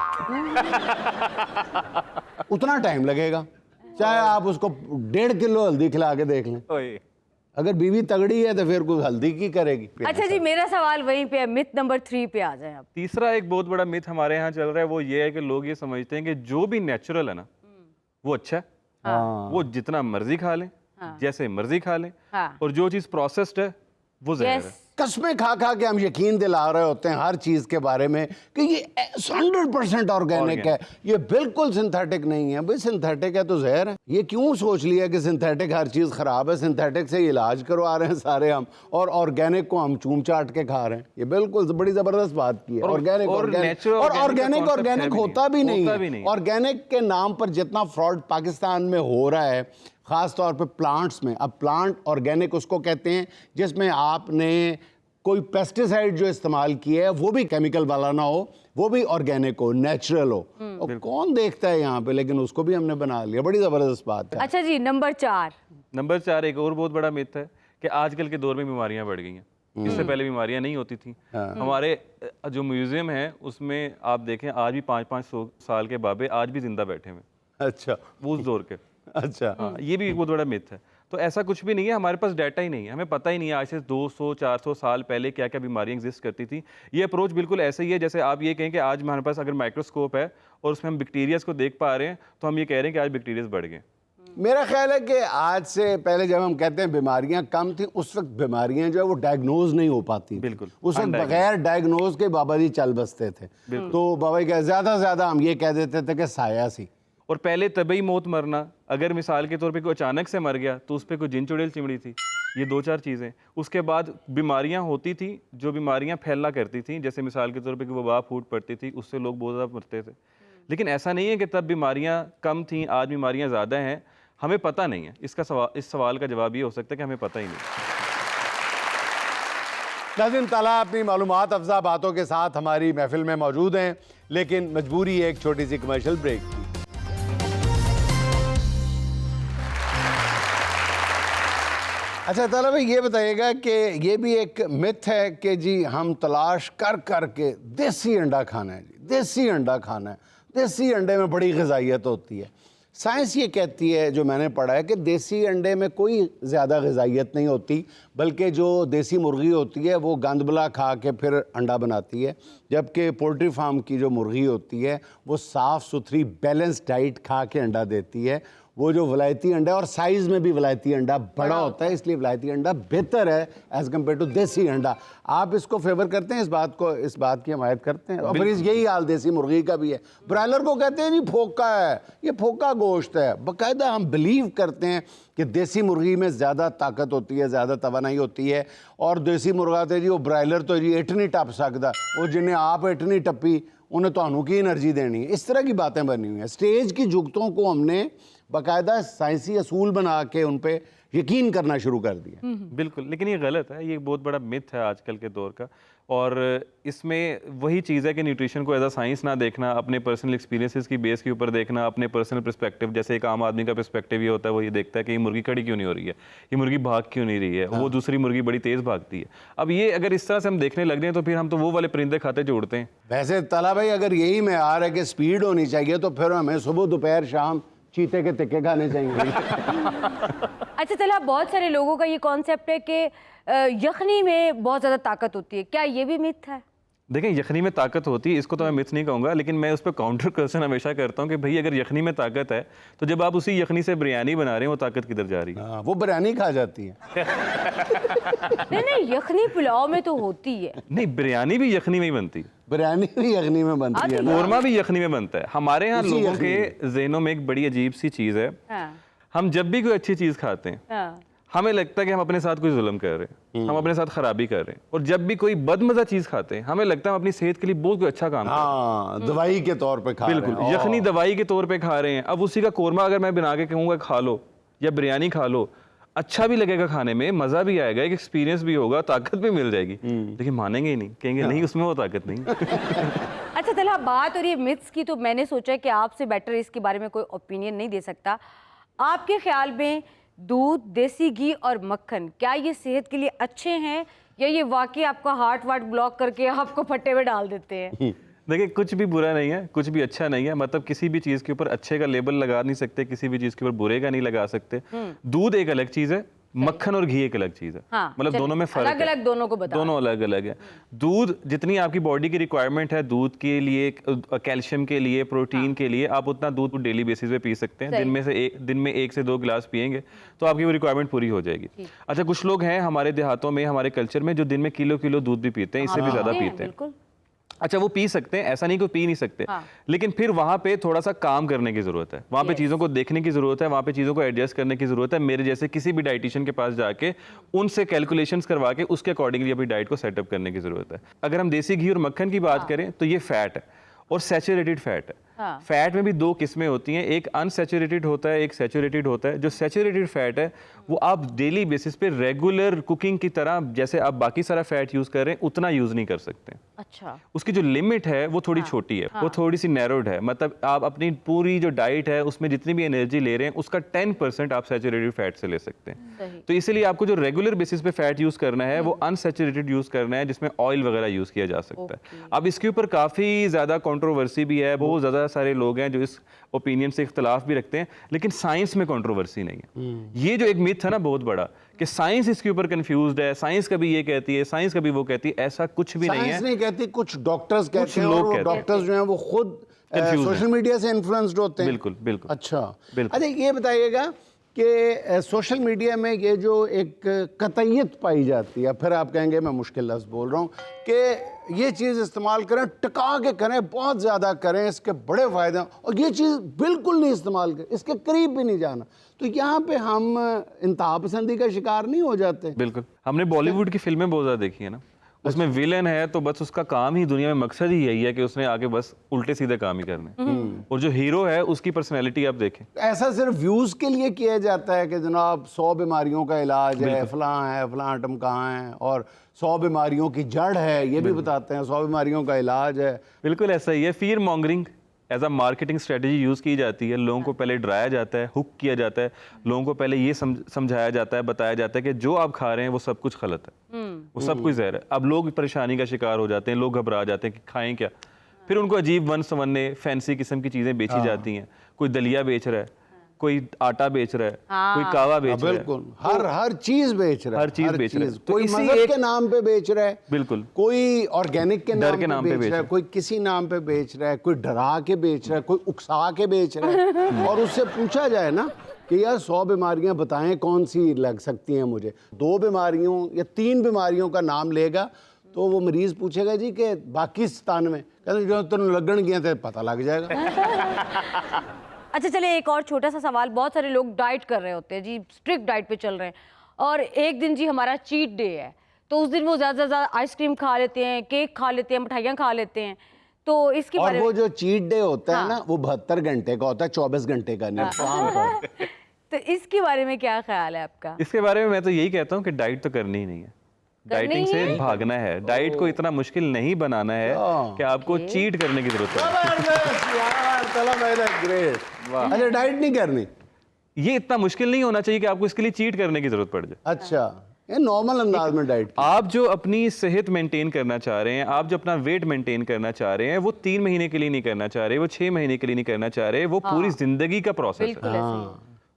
उतना टाइम लगेगा, चाहे आप उसको 1.5 किलो हल्दी खिला के देख लें। ओए, अगर बीवी तगड़ी है तो फिर कोई हल्दी की करेगी। अच्छा जी, मेरा सवाल वहीं पे है, मिथ नंबर 3 पे आ जाए आप। तीसरा एक बहुत बड़ा मिथ हमारे यहाँ चल रहा है, वो ये है कि लोग ये समझते हैं कि जो भी नेचुरल है ना वो अच्छा है, वो जितना मर्जी खा लें, जैसे मर्जी खा लें, हाँ। और जो चीज़ प्रोसेस्ड है वो जहर है। यस, कसमें खा खा के हम यकीन दिला रहे होते हैं हर चीज के बारे में कि ये 100% ऑर्गेनिक है, ये बिल्कुल सिंथेटिक नहीं है। भाई सिंथेटिक है तो जहर है। ये क्यों सोच लिया कि सिंथेटिक हर चीज खराब है, सिंथेटिक से इलाज करवा रहे हैं सारे हम, और ऑर्गेनिक को हम चूम चाट के खा रहे हैं। ये बिल्कुल बड़ी जबरदस्त बात की है। ऑर्गेनिक और ऑर्गेनिक natural और organic का ऑर्गेनिक concept ऑर्गेनिक है भी होता भी नहीं, होता भी नहीं नहीं। है। ऑर्गेनिक के नाम पर जितना फ्रॉड पाकिस्तान में हो रहा है, खास तौर पे प्लांट्स में। अब प्लांट ऑर्गेनिक उसको कहते हैं जिसमें आपने कोई पेस्टिसाइड जो इस्तेमाल किया है वो भी केमिकल वाला ना हो, वो भी ऑर्गेनिक हो, नेचुरल हो। और कौन देखता है यहाँ पे, लेकिन उसको भी हमने बना लिया। बड़ी जबरदस्त बात है। अच्छा जी, नंबर 4। नंबर 4 एक और बहुत बड़ा मिथ है कि आजकल के दौर में बीमारियां बढ़ गई हैं। इससे पहले बीमारियां नहीं होती थी। हमारे जो म्यूजियम है उसमें आप देखें आज भी 500 साल के बाबे आज भी जिंदा बैठे हुए, अच्छा वो उस दौर के। अच्छा। हाँ, ये भी एक बहुत बड़ा मिथ है। तो ऐसा कुछ भी नहीं है, हमारे पास डाटा ही नहीं है, हमें पता ही नहीं है आज से 200-400 साल पहले क्या क्या बीमारियां एग्जिस्ट करती थी। ये अप्रोच बिल्कुल ऐसे ही है जैसे आप ये कहें कि आज हमारे पास अगर माइक्रोस्कोप है और उसमें हम बैक्टीरियाज को देख पा रहे हैं तो हम ये कह रहे हैं कि आज बैक्टीरियाज बढ़ गए। मेरा ख्याल है कि आज से पहले जब हम कहते हैं बीमारियां कम थी, उस वक्त बीमारियां जो है वो डायग्नोज नहीं हो पाती थी। बिल्कुल, उस वक्त बगैर डायग्नोज के बाबा जी चल बसते थे। तो बाबा जी का ज्यादा से ज्यादा हम ये कह देते थे कि साया सी। और पहले तबई मौत मरना, अगर मिसाल के तौर पे कोई अचानक से मर गया तो उस पर कोई जिन चुड़ैल चिमड़ी थी, ये 2-4 चीज़ें। उसके बाद बीमारियां होती थी जो बीमारियां फैलना करती थी, जैसे मिसाल के तौर पे कोई वबा फूट पड़ती थी, उससे लोग बहुत ज़्यादा मरते थे। लेकिन ऐसा नहीं है कि तब बीमारियां कम थीं, आज बीमारियां ज़्यादा हैं, हमें पता नहीं है। इस सवाल का जवाब ये हो सकता है कि हमें पता ही नहीं। नाज़रीन, ताला अपनी मालूमात अफजा बातों के साथ हमारी महफिल में मौजूद हैं, लेकिन मजबूरी है एक छोटी सी कमर्शियल ब्रेक की। अच्छा ताला भाई, ये बताइएगा कि ये भी एक मिथ है कि जी हम तलाश कर कर के देसी अंडा खाना है, जी देसी अंडा खाना है, देसी अंडे में बड़ी ग़िज़ाइयत होती है। साइंस ये कहती है, जो मैंने पढ़ा है, कि देसी अंडे में कोई ज़्यादा ग़िज़ाइयत नहीं होती, बल्कि जो देसी मुर्गी होती है वो गंदबला खा के फिर अंडा बनाती है, जबकि पोल्ट्री फार्म की जो मुर्गी होती है वो साफ़ सुथरी बैलेंस डाइट खा के अंडा देती है। वो जो वलायती अंडा, और साइज़ में भी वलायती अंडा बड़ा होता है, इसलिए वलायती अंडा बेहतर है एज़ कम्पेयर टू देसी अंडा। आप इसको फेवर करते हैं, इस बात की हमायत करते हैं? और फिर यही हाल देसी मुर्गी का भी है। ब्रायलर को कहते हैं जी फोका है, ये फोका गोश्त है। बाकायदा हम बिलीव करते हैं कि देसी मुर्गी में ज़्यादा ताकत होती है, ज़्यादा तवानाई होती है। और देसी मुर्गा तो जी वो ब्रायलर तो जी इट नहीं टप सकता, वो जिन्हें आप इट नहीं टप्पी उन्हें तो की एनर्जी देनी है। इस तरह की बातें बनी हुई हैं। स्टेज की जुगतों को हमने बाकायदा साइंसी असूल बना के उन पे यकीन करना शुरू कर दिया। बिल्कुल, लेकिन ये गलत है, ये बहुत बड़ा मिथ है आजकल के दौर का। और इसमें वही चीज़ है कि न्यूट्रिशन को एज अ साइंस ना देखना, अपने पर्सनल एक्सपीरियंसेस की बेस के ऊपर देखना, अपने पर्सनल पर्सपेक्टिव। जैसे एक आम आदमी का पर्सपेक्टिव ये होता है, वो ये देखता है कि ये मुर्गी खड़ी क्यों नहीं हो रही है, ये मुर्गी भाग क्यों नहीं रही है, वो दूसरी मुर्गी बड़ी तेज़ भागती है। अब ये अगर इस तरह से हम देखने लग जाएं तो फिर हम तो वो वाले परिंदे खाते जो उड़ते हैं। वैसे ताला भाई, अगर यही मैयार है कि स्पीड होनी चाहिए तो फिर हमें सुबह दोपहर शाम चीते के तिक्के खाने चाहिए। अच्छा तला, बहुत सारे लोगों का ये कॉन्सेप्ट है कि यखनी में बहुत ज़्यादा ताकत होती है, क्या ये भी मिथ है? देखें, यखनी में ताकत होती है, इसको तो मैं मिथ नहीं कहूँगा, लेकिन मैं उस पर काउंटर क्वेश्चन हमेशा करता हूँ कि भाई अगर यखनी में ताकत है तो जब आप उसी यखनी से बिरयानी बना रहे हैं, वो ताकत किधर जा रही है? हाँ, वो बिरयानी खा जाती है। नहीं, यखनी पुलाव में तो होती है। नहीं, बिरयानी भी यखनी में ही बनती है, बिरयानी भी यखनी में बनती है, कौरमा भी यखनी में बनता है। हमारे यहाँ लोगों के जहनों में एक बड़ी अजीब सी चीज़ है, हम जब भी कोई अच्छी चीज़ खाते हैं हमें लगता है कि हम अपने साथ कोई जुल्म कर रहे हैं, हम अपने साथ खराबी कर रहे हैं। और जब भी कोई बदमजा चीज़ खाते हैं हमें लगता है हम अपनी सेहत के लिए बहुत कोई अच्छा काम कर रहे हैं। दवाई के तौर पे खा रहे हैं। बिल्कुल, यखनी दवाई के तौर पे खा रहे हैं। अब उसी का कौरमा अगर मैं बना के कहूँगा खा लो या बिरयानी खा लो, अच्छा भी लगेगा खाने में, मज़ा भी आएगा, एक एक्सपीरियंस भी होगा, ताकत भी मिल जाएगी, लेकिन मानेंगे ही नहीं, कहेंगे नहीं उसमें वो ताकत नहीं। अच्छा तलहा, बात और ये मिथ्स की, तो मैंने सोचा कि आपसे बेटर इसके बारे में कोई ओपिनियन नहीं दे सकता। आपके ख्याल में दूध, देसी घी और मक्खन, क्या ये सेहत के लिए अच्छे हैं या ये वाकई आपका हार्ट वार्ट ब्लॉक करके आपको फट्टे में डाल देते हैं? देखिए, कुछ भी बुरा नहीं है, कुछ भी अच्छा नहीं है। मतलब किसी भी चीज़ के ऊपर अच्छे का लेबल लगा नहीं सकते, किसी भी चीज़ के ऊपर बुरे का नहीं लगा सकते। दूध एक अलग चीज़ है, मक्खन और घी एक अलग चीज़ है। हाँ, मतलब दोनों में फर्क है। अलग अलग दोनों को बताओ। दोनों अलग अलग है। दूध जितनी आपकी बॉडी की रिक्वायरमेंट है दूध के लिए, कैल्शियम के लिए, प्रोटीन के लिए, आप उतना दूध डेली बेसिस पे पी सकते हैं। दिन में 1 से 2 गिलास पिएंगे तो आपकी वो रिक्वायरमेंट पूरी हो जाएगी। अच्छा, कुछ लोग हैं हमारे देहातों में, हमारे कल्चर में, जो दिन में किलो दूध भी पीते हैं, इससे भी ज्यादा पीते हैं। अच्छा, वो पी सकते हैं, ऐसा नहीं कि पी नहीं सकते। लेकिन फिर वहां पे थोड़ा सा काम करने की जरूरत है, वहां पे चीजों को देखने की जरूरत है, वहां पे चीजों को एडजस्ट करने की जरूरत है। मेरे जैसे किसी भी डाइटिशियन के पास जाके उनसे कैलकुलेशंस करवा के उसके अकॉर्डिंगली अपनी डाइट को सेटअप करने की जरूरत है। अगर हम देसी घी और मक्खन की बात करें तो ये फैट है और सैचुरेटेड फैट है। फैट में भी 2 किस्में होती हैं, एक अनसैचुरेटेड होता है, एक सैचुरेटेड होता है। जो सैचुरेटेड फैट है वो आप डेली बेसिस पे रेगुलर कुकिंग की तरह, जैसे आप बाकी सारा फैट यूज कर रहे हैं, उतना यूज नहीं कर सकते। अच्छा, उसकी जो लिमिट है वो थोड़ी छोटी है, वो थोड़ी सी नैरोड है। मतलब आप अपनी पूरी जो डाइट है उसमें जितनी भी एनर्जी ले रहे हैं उसका 10% आप सैचुरेटेड फैट से ले सकते हैं। तो इसीलिए आपको जो रेगुलर बेसिस पे फैट यूज करना है वो अनसैचुरेटेड यूज करना है, जिसमें ऑयल वगैरह यूज किया जा सकता है। अब इसके ऊपर काफी ज्यादा कंट्रोवर्सी भी है, बहुत ज्यादा सारे लोग हैं जो इस ओपिनियन से इख्तलाफ भी रखते हैं, लेकिन साइंस में कंट्रोवर्सी नहीं है। ये जो एक मिथ है ना बहुत बड़ा, कि साइंस इसके ऊपर कंफ्यूज्ड है, साइंस कभी ये कहती है, साइंस कभी वो कहती है, ऐसा कुछ भी नहीं है। साइंस नहीं कहती, कुछ डॉक्टर्स कहते हैं, और डॉक्टर्स जो हैं वो खुद सोशल मीडिया से इन्फ्लुएंस्ड होते हैं। बिल्कुल बिल्कुल। अच्छा, ये बताइएगा कि सोशल मीडिया में ये जो एक कतईयत पाई जाती है, फिर आप कहेंगे मैं मुश्किल लफ्ज़ बोल रहा हूँ, कि ये चीज़ इस्तेमाल करें, टिका के करें, बहुत ज़्यादा करें, इसके बड़े फ़ायदे, और ये चीज़ बिल्कुल नहीं इस्तेमाल करें, इसके करीब भी नहीं जाना। तो यहाँ पे हम इंतहा पसंदी का शिकार नहीं हो जाते? बिल्कुल। हमने बॉलीवुड की फिल्में बहुत ज़्यादा देखी है ना, उसमें विलेन है तो बस उसका काम ही दुनिया में मकसद ही यही है कि उसने आगे बस उल्टे सीधे काम ही करने, और जो हीरो है उसकी पर्सनैलिटी आप देखें। ऐसा सिर्फ व्यूज के लिए किया जाता है कि जनाब 100 बीमारियों का इलाज है, फलां आइटम कहाँ है, और 100 बीमारियों की जड़ है, ये भी बताते हैं, 100 बीमारियों का इलाज है। बिल्कुल ऐसा ही है। Fear mongering as a marketing strategy use की जाती है। लोगों को पहले डराया जाता है, हुक किया जाता है, लोगों को पहले ये समझाया जाता है, बताया जाता है कि जो आप खा रहे हैं वो सब कुछ गलत है, वो सब कुछ जहर है। अब लोग परेशानी का शिकार हो जाते हैं, लोग घबरा जाते हैं कि खाएं क्या। फिर उनको अजीब वन सवन्ने फैंसी किस्म की चीज़ें बेची जाती हैं। कोई दलिया बेच रहा है, कोई आटा बेच रहा है, कोई कावा बेच रहा है, बिल्कुल हर चीज बेच रहा है, हर चीज बेच रहा है। कोई मजहब के नाम पे बेच रहा है, बिल्कुल, कोई ऑर्गेनिक के नाम पे बेच रहा है, कोई किसी नाम पे बेच रहा है, कोई डरा के बेच रहा है, कोई उकसा के बेच रहा है। और उससे पूछा जाए ना कि यार 100 बीमारियां बताएं कौन सी लग सकती हैं मुझे, 2 बीमारियों या 3 बीमारियों का नाम लेगा तो वो मरीज पूछेगा जी कि बाकी 97 कहते जो तुम लगन गया थे पता लग जाएगा। अच्छा चले, एक और छोटा सा सवाल। बहुत सारे लोग डाइट कर रहे होते हैं जी, स्ट्रिक्ट डाइट पे चल रहे हैं, और एक दिन जी हमारा चीट डे है, तो उस दिन वो ज़्यादा आइसक्रीम खा लेते हैं, केक खा लेते हैं, मिठाइयाँ खा लेते हैं। तो इसके और वो जो चीट डे होता है ना, वो 72 घंटे का होता है, 24 घंटे का नहीं। तो इसके बारे में क्या ख्याल है आपका? इसके बारे में मैं तो यही कहता हूँ कि डाइट तो करनी ही नहीं है, डाइटिंग से भागना है। डाइट को इतना मुश्किल नहीं बनाना है कि आपको चीट करने की जरूरत है। अच्छा, डाइट नहीं करनी, ये इतना मुश्किल नहीं होना चाहिए कि आपको इसके लिए चीट करने की जरूरत पड़ जाए। अच्छा, ये नॉर्मल अंदाज में डाइट। आप जो अपनी सेहत मेंटेन करना चाह रहे हैं, आप जो अपना वेट मेंटेन करना चाह रहे हैं, वो 3 महीने के लिए नहीं करना चाह रहे, वो 6 महीने के लिए नहीं करना चाह रहे, वो पूरी जिंदगी का प्रोसेस है।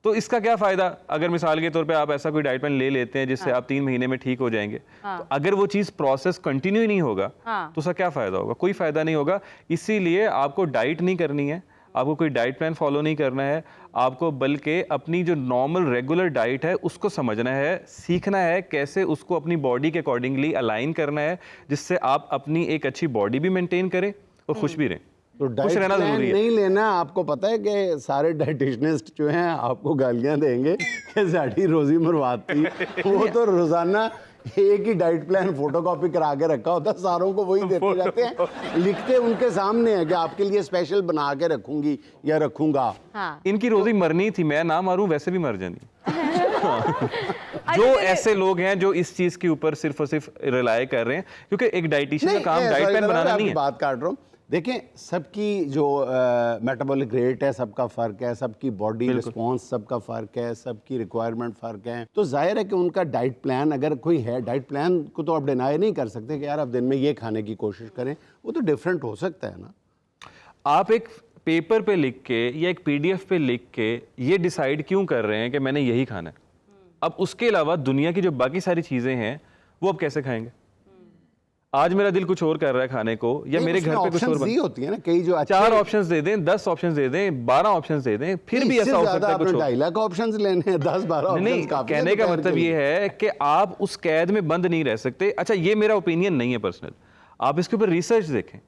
तो इसका क्या फायदा अगर मिसाल के तौर पे आप ऐसा कोई डाइट प्लान ले लेते हैं जिससे आप 3 महीने में ठीक हो जाएंगे, तो अगर वो चीज प्रोसेस कंटिन्यू ही नहीं होगा तो उसका क्या फायदा होगा? कोई फायदा नहीं होगा। इसीलिए आपको डाइट नहीं करनी है, आपको कोई डाइट प्लान फॉलो नहीं करना है, आपको बल्कि अपनी जो नॉर्मल रेगुलर डाइट है उसको समझना है, सीखना है कैसे उसको अपनी बॉडी के अकॉर्डिंगली अलाइन करना है, जिससे आप अपनी एक अच्छी बॉडी भी मेंटेन करें और खुश भी रहें। तो डाइट प्लान नहीं लेना। आपको पता है कि सारे डाइटिशियनिस्ट जो हैं आपको गालियां देंगे कि साड़ी रोजी मरवाती, वो तो रोजाना एक ही डाइट प्लान फोटोकॉपी करा के रखा होता है, सारों को वही देते जाते हैं, लिखते उनके सामने है कि आपके लिए स्पेशल बना के रखूंगी या रखूंगा। इनकी रोजी मरनी थी, मैं ना मारूं वैसे भी मर जानी। जो ऐसे लोग हैं जो इस चीज के ऊपर सिर्फ और सिर्फ रिलाय कर रहे हैं, क्योंकि एक डाइटिशियन का काम डाइट प्लान बनाना नहीं है। बात काट रहा हूँ, देखें, सबकी जो मेटाबॉलिक रेट है सबका फ़र्क है, सबकी बॉडी रिस्पॉन्स सबका फ़र्क है, सबकी रिक्वायरमेंट फ़र्क है। तो जाहिर है कि उनका डाइट प्लान अगर कोई है, डाइट प्लान को तो आप डिनाई नहीं कर सकते कि यार आप दिन में ये खाने की कोशिश करें, वो तो डिफरेंट हो सकता है ना। आप एक पेपर पे लिख के या एक पीडीएफ पे लिख के ये डिसाइड क्यों कर रहे हैं कि मैंने यही खाना है? अब उसके अलावा दुनिया की जो बाकी सारी चीज़ें हैं वो आप कैसे खाएंगे? आज मेरा दिल कुछ और कर रहा है खाने को, या मेरे घर पे कुछ और होती है ना, कई जो 4 ऑप्शंस दे दें, 10 ऑप्शंस दे दें, 12 ऑप्शंस दे दें, फिर भी ऐसा हो सकता है कुछ 2.5 लाख ऑप्शंस लेने हैं, 10-12 नहीं, कहने का मतलब ये है कि आप उस कैद में बंद नहीं रह सकते। अच्छा, ये मेरा ओपिनियन नहीं है पर्सनल, आप इसके ऊपर रिसर्च देखें।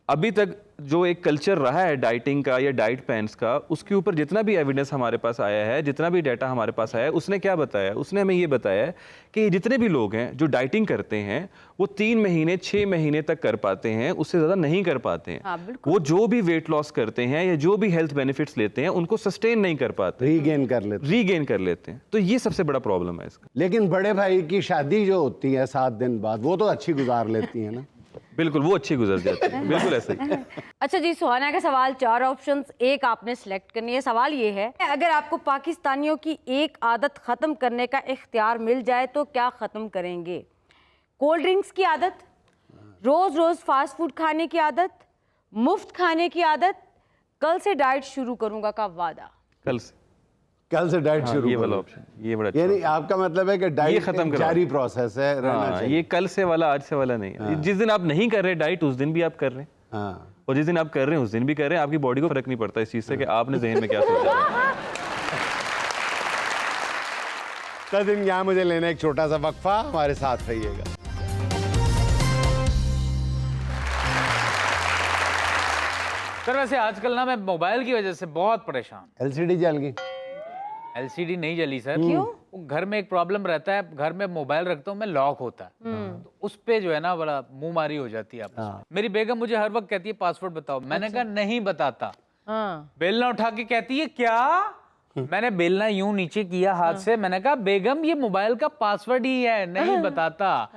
अभी तक जो एक कल्चर रहा है डाइटिंग का या डाइट प्लान्स का, उसके ऊपर जितना भी एविडेंस हमारे पास आया है, जितना भी डाटा हमारे पास आया है, उसने क्या बताया? उसने हमें ये बताया है कि जितने भी लोग हैं जो डाइटिंग करते हैं वो 3 महीने 6 महीने तक कर पाते हैं, उससे ज़्यादा नहीं कर पाते हैं। हाँ, वो जो भी वेट लॉस करते हैं या जो भी हेल्थ बेनिफिट्स लेते हैं उनको सस्टेन नहीं कर पाते, रीगेन कर लेते हैं। तो ये सबसे बड़ा प्रॉब्लम है इसका। लेकिन बड़े भाई की शादी जो होती है 7 दिन बाद, वो तो अच्छी गुजार लेती है ना। बिल्कुल, वो अच्छी गुजर जाती है, बिल्कुल ऐसे ही। अच्छा जी, सुहाना का सवाल, 4 ऑप्शंस, एक आपने सेलेक्ट करनी है। सवाल ये है, अगर आपको पाकिस्तानियों की एक आदत खत्म करने का इख्तियार मिल जाए तो क्या खत्म करेंगे? कोल्ड ड्रिंक्स की आदत, रोज रोज फास्ट फूड खाने की आदत, मुफ्त खाने की आदत, कल से डाइट शुरू करूंगा का वादा। कल से डाइट शुरू, ये वाला ऑप्शन, ये बड़ा अच्छा। यानी आपका मतलब है कि डाइट खत्म जारी प्रोसेस है, रहना चाहिए। ये कल से वाला आज से वाला नहीं है। जिस दिन आप नहीं कर रहे डाइट उस दिन भी आप कर रहे हैं, और जिस दिन आप कर रहे हैं उस दिन भी कर रहे हैं। आपकी बॉडी को फर्क नहीं पड़ता इस चीज से कि आपने जहन में क्या सोचा है। तदिन यहाँ मुझे लेना एक छोटा सा वक्फा, हमारे साथ रहिएगा। सर वैसे आजकल ना मैं मोबाइल की वजह से बहुत परेशान। एलसीडी जल गई? एलसीडी नहीं जली सर। क्यों? घर में एक प्रॉब्लम रहता है, घर में मोबाइल रखता हूँ मैं, लॉक होता है, तो उस पे जो है ना बड़ा मुंह मारी हो जाती है आपस में। मेरी बेगम मुझे हर वक्त कहती है पासवर्ड बताओ, मैंने कहा नहीं बताता। बेलना उठा के कहती है क्या? मैंने बेलना यूं नीचे किया हाथ से, मैंने कहा बेगम ये मोबाइल का पासवर्ड ही है, नहीं बताता।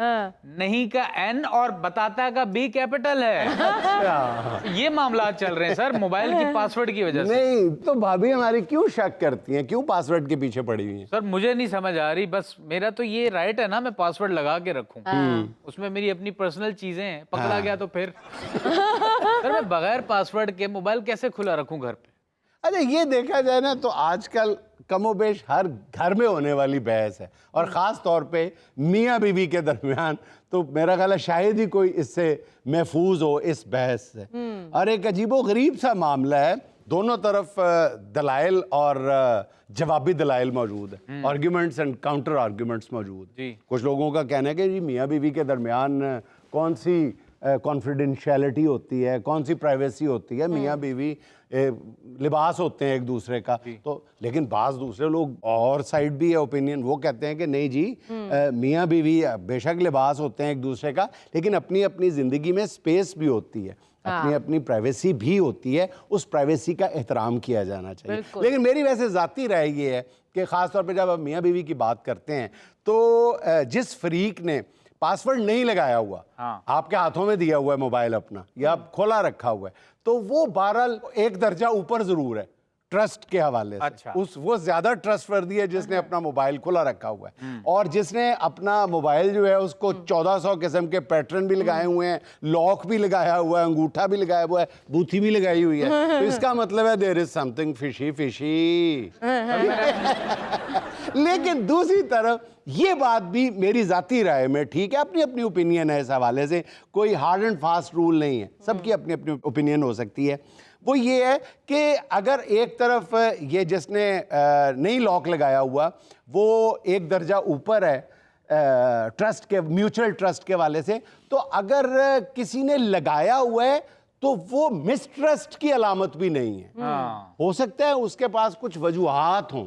नहीं का एन और बताता का बी कैपिटल है। ये मामला चल रहे हैं सर मोबाइल की पासवर्ड की वजह से। नहीं तो भाभी हमारी क्यों शक करती हैं, क्यों पासवर्ड के पीछे पड़ी हुई हैं? सर मुझे नहीं समझ आ रही, बस मेरा तो ये राइट है ना, मैं पासवर्ड लगा के रखूं। उसमें मेरी अपनी पर्सनल चीजें हैं, पकड़ा गया तो फिर सर मैं बगैर पासवर्ड के मोबाइल कैसे खुला रखूं घर पे? अच्छा, ये देखा जाए ना तो आजकल कमोबेश हर घर में होने वाली बहस है, और ख़ास तौर पे मियाँ बीवी के दरमियान तो मेरा ख्याल है शायद ही कोई इससे महफूज हो इस बहस से। और एक अजीबो गरीब सा मामला है, दोनों तरफ दलाइल और जवाबी दलाइल मौजूद है, आर्ग्यूमेंट्स एंड काउंटर आर्ग्यूमेंट्स मौजूद। कुछ लोगों का कहना है कि जी मियाँ बीवी के दरमियान कौन सी कॉन्फिडेंशियलिटी होती है, कौन सी प्राइवेसी होती है, मियाँ बीवी लिबास होते हैं एक दूसरे का। तो लेकिन बाज़ दूसरे लोग और साइड भी है ओपिनियन, वो कहते हैं कि नहीं जी, मियाँ बीवी बेशक लिबास होते हैं एक दूसरे का, लेकिन अपनी अपनी ज़िंदगी में स्पेस भी होती है, अपनी अपनी प्राइवेसी भी होती है, उस प्राइवेसी का एहतराम किया जाना चाहिए। लेकिन मेरी वैसे ज़ाती राय ये है कि ख़ास तौर पे जब आप मियाँ बीवी की बात करते हैं तो जिस फरीक ने पासवर्ड नहीं लगाया हुआ, आपके हाथों में दिया हुआ है मोबाइल अपना, या खोला रखा हुआ है, तो वो बहरहाल एक दर्जा ऊपर जरूर है ट्रस्ट के हवाले से। वो ज्यादा ट्रस्टवर्दी है जिसने अपना मोबाइल खुला रखा हुआ है, और जिसने अपना मोबाइल जो है उसको 1400 किस्म के पैटर्न भी लगाए हुए हैं, लॉक भी लगाया हुआ है, अंगूठा भी लगाया हुआ है, बूथी भी लगाई हुई है। तो इसका मतलब है there is something fishy fishy. लेकिन दूसरी तरफ ये बात भी मेरी जाती राय में ठीक है, अपनी अपनी ओपिनियन है, इस हवाले से कोई हार्ड एंड फास्ट रूल नहीं है, सबकी अपनी अपनी ओपिनियन हो सकती है। वो ये है कि अगर एक तरफ ये जिसने नहीं लॉक लगाया हुआ वो एक दर्जा ऊपर है ट्रस्ट के, म्यूचुअल ट्रस्ट के वाले से, तो अगर किसी ने लगाया हुआ है तो वो मिसट्रस्ट की अलामत भी नहीं है। हो सकता है उसके पास कुछ वजूहात हों,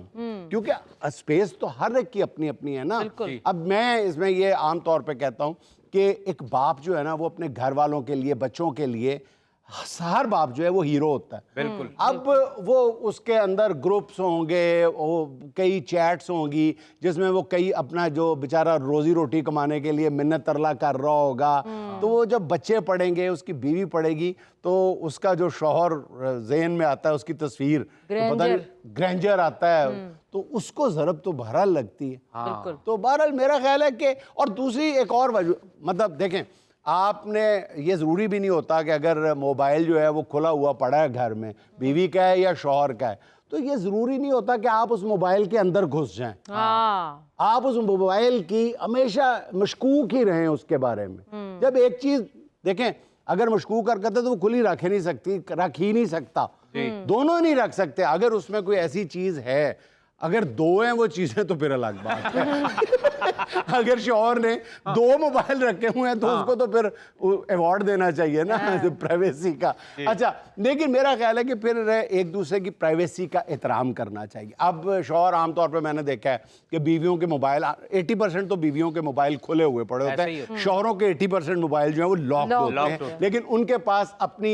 क्योंकि स्पेस तो हर एक की अपनी अपनी है ना। अब मैं इसमें ये आम तौर पे कहता हूं कि एक बाप जो है ना वो अपने घर वालों के लिए, बच्चों के लिए हर बाप जो है वो हीरो होता है। बिल्कुल। अब वो उसके अंदर ग्रुप्स होंगे, वो कई चैट्स होंगी जिसमें वो कई अपना जो बेचारा रोजी रोटी कमाने के लिए मिन्नत तरला कर रहा होगा, तो वो जब बच्चे पढ़ेंगे, उसकी बीवी पढ़ेगी, तो उसका जो शौहर ज़हन में आता है, उसकी तस्वीर तो पता नहीं ग्रैंडर आता है, तो उसको ज़रब तो बहरहाल लगती है। तो बहरहाल मेरा ख्याल है कि, और दूसरी एक और वजह, मतलब देखें, आपने ये ज़रूरी भी नहीं होता कि अगर मोबाइल जो है वो खुला हुआ पड़ा है घर में, बीवी का है या शौहर का है, तो ये ज़रूरी नहीं होता कि आप उस मोबाइल के अंदर घुस जाएं। आप उस मोबाइल की हमेशा मशकूक ही रहें उसके बारे में। जब एक चीज़ देखें, अगर मशकूक हरकत है तो वो खुली रख ही नहीं सकती, रख ही नहीं सकता, दोनों नहीं रख सकते। अगर उसमें कोई ऐसी चीज़ है, अगर दो हैं वो चीज़ें तो फिर अलग बात है। अगर शौहर ने दो मोबाइल रखे हुए हैं तो उसको तो फिर अवार्ड देना चाहिए ना प्राइवेसी का। अच्छा, लेकिन मेरा ख्याल है कि फिर एक दूसरे की प्राइवेसी का एहतराम करना चाहिए। अब शौहर आमतौर पे मैंने देखा है कि बीवियों के मोबाइल 80% तो बीवियों के मोबाइल खुले हुए पड़े होते हैं, शौहरों के 80% मोबाइल जो है वो लॉक होते हैं, लेकिन उनके पास अपनी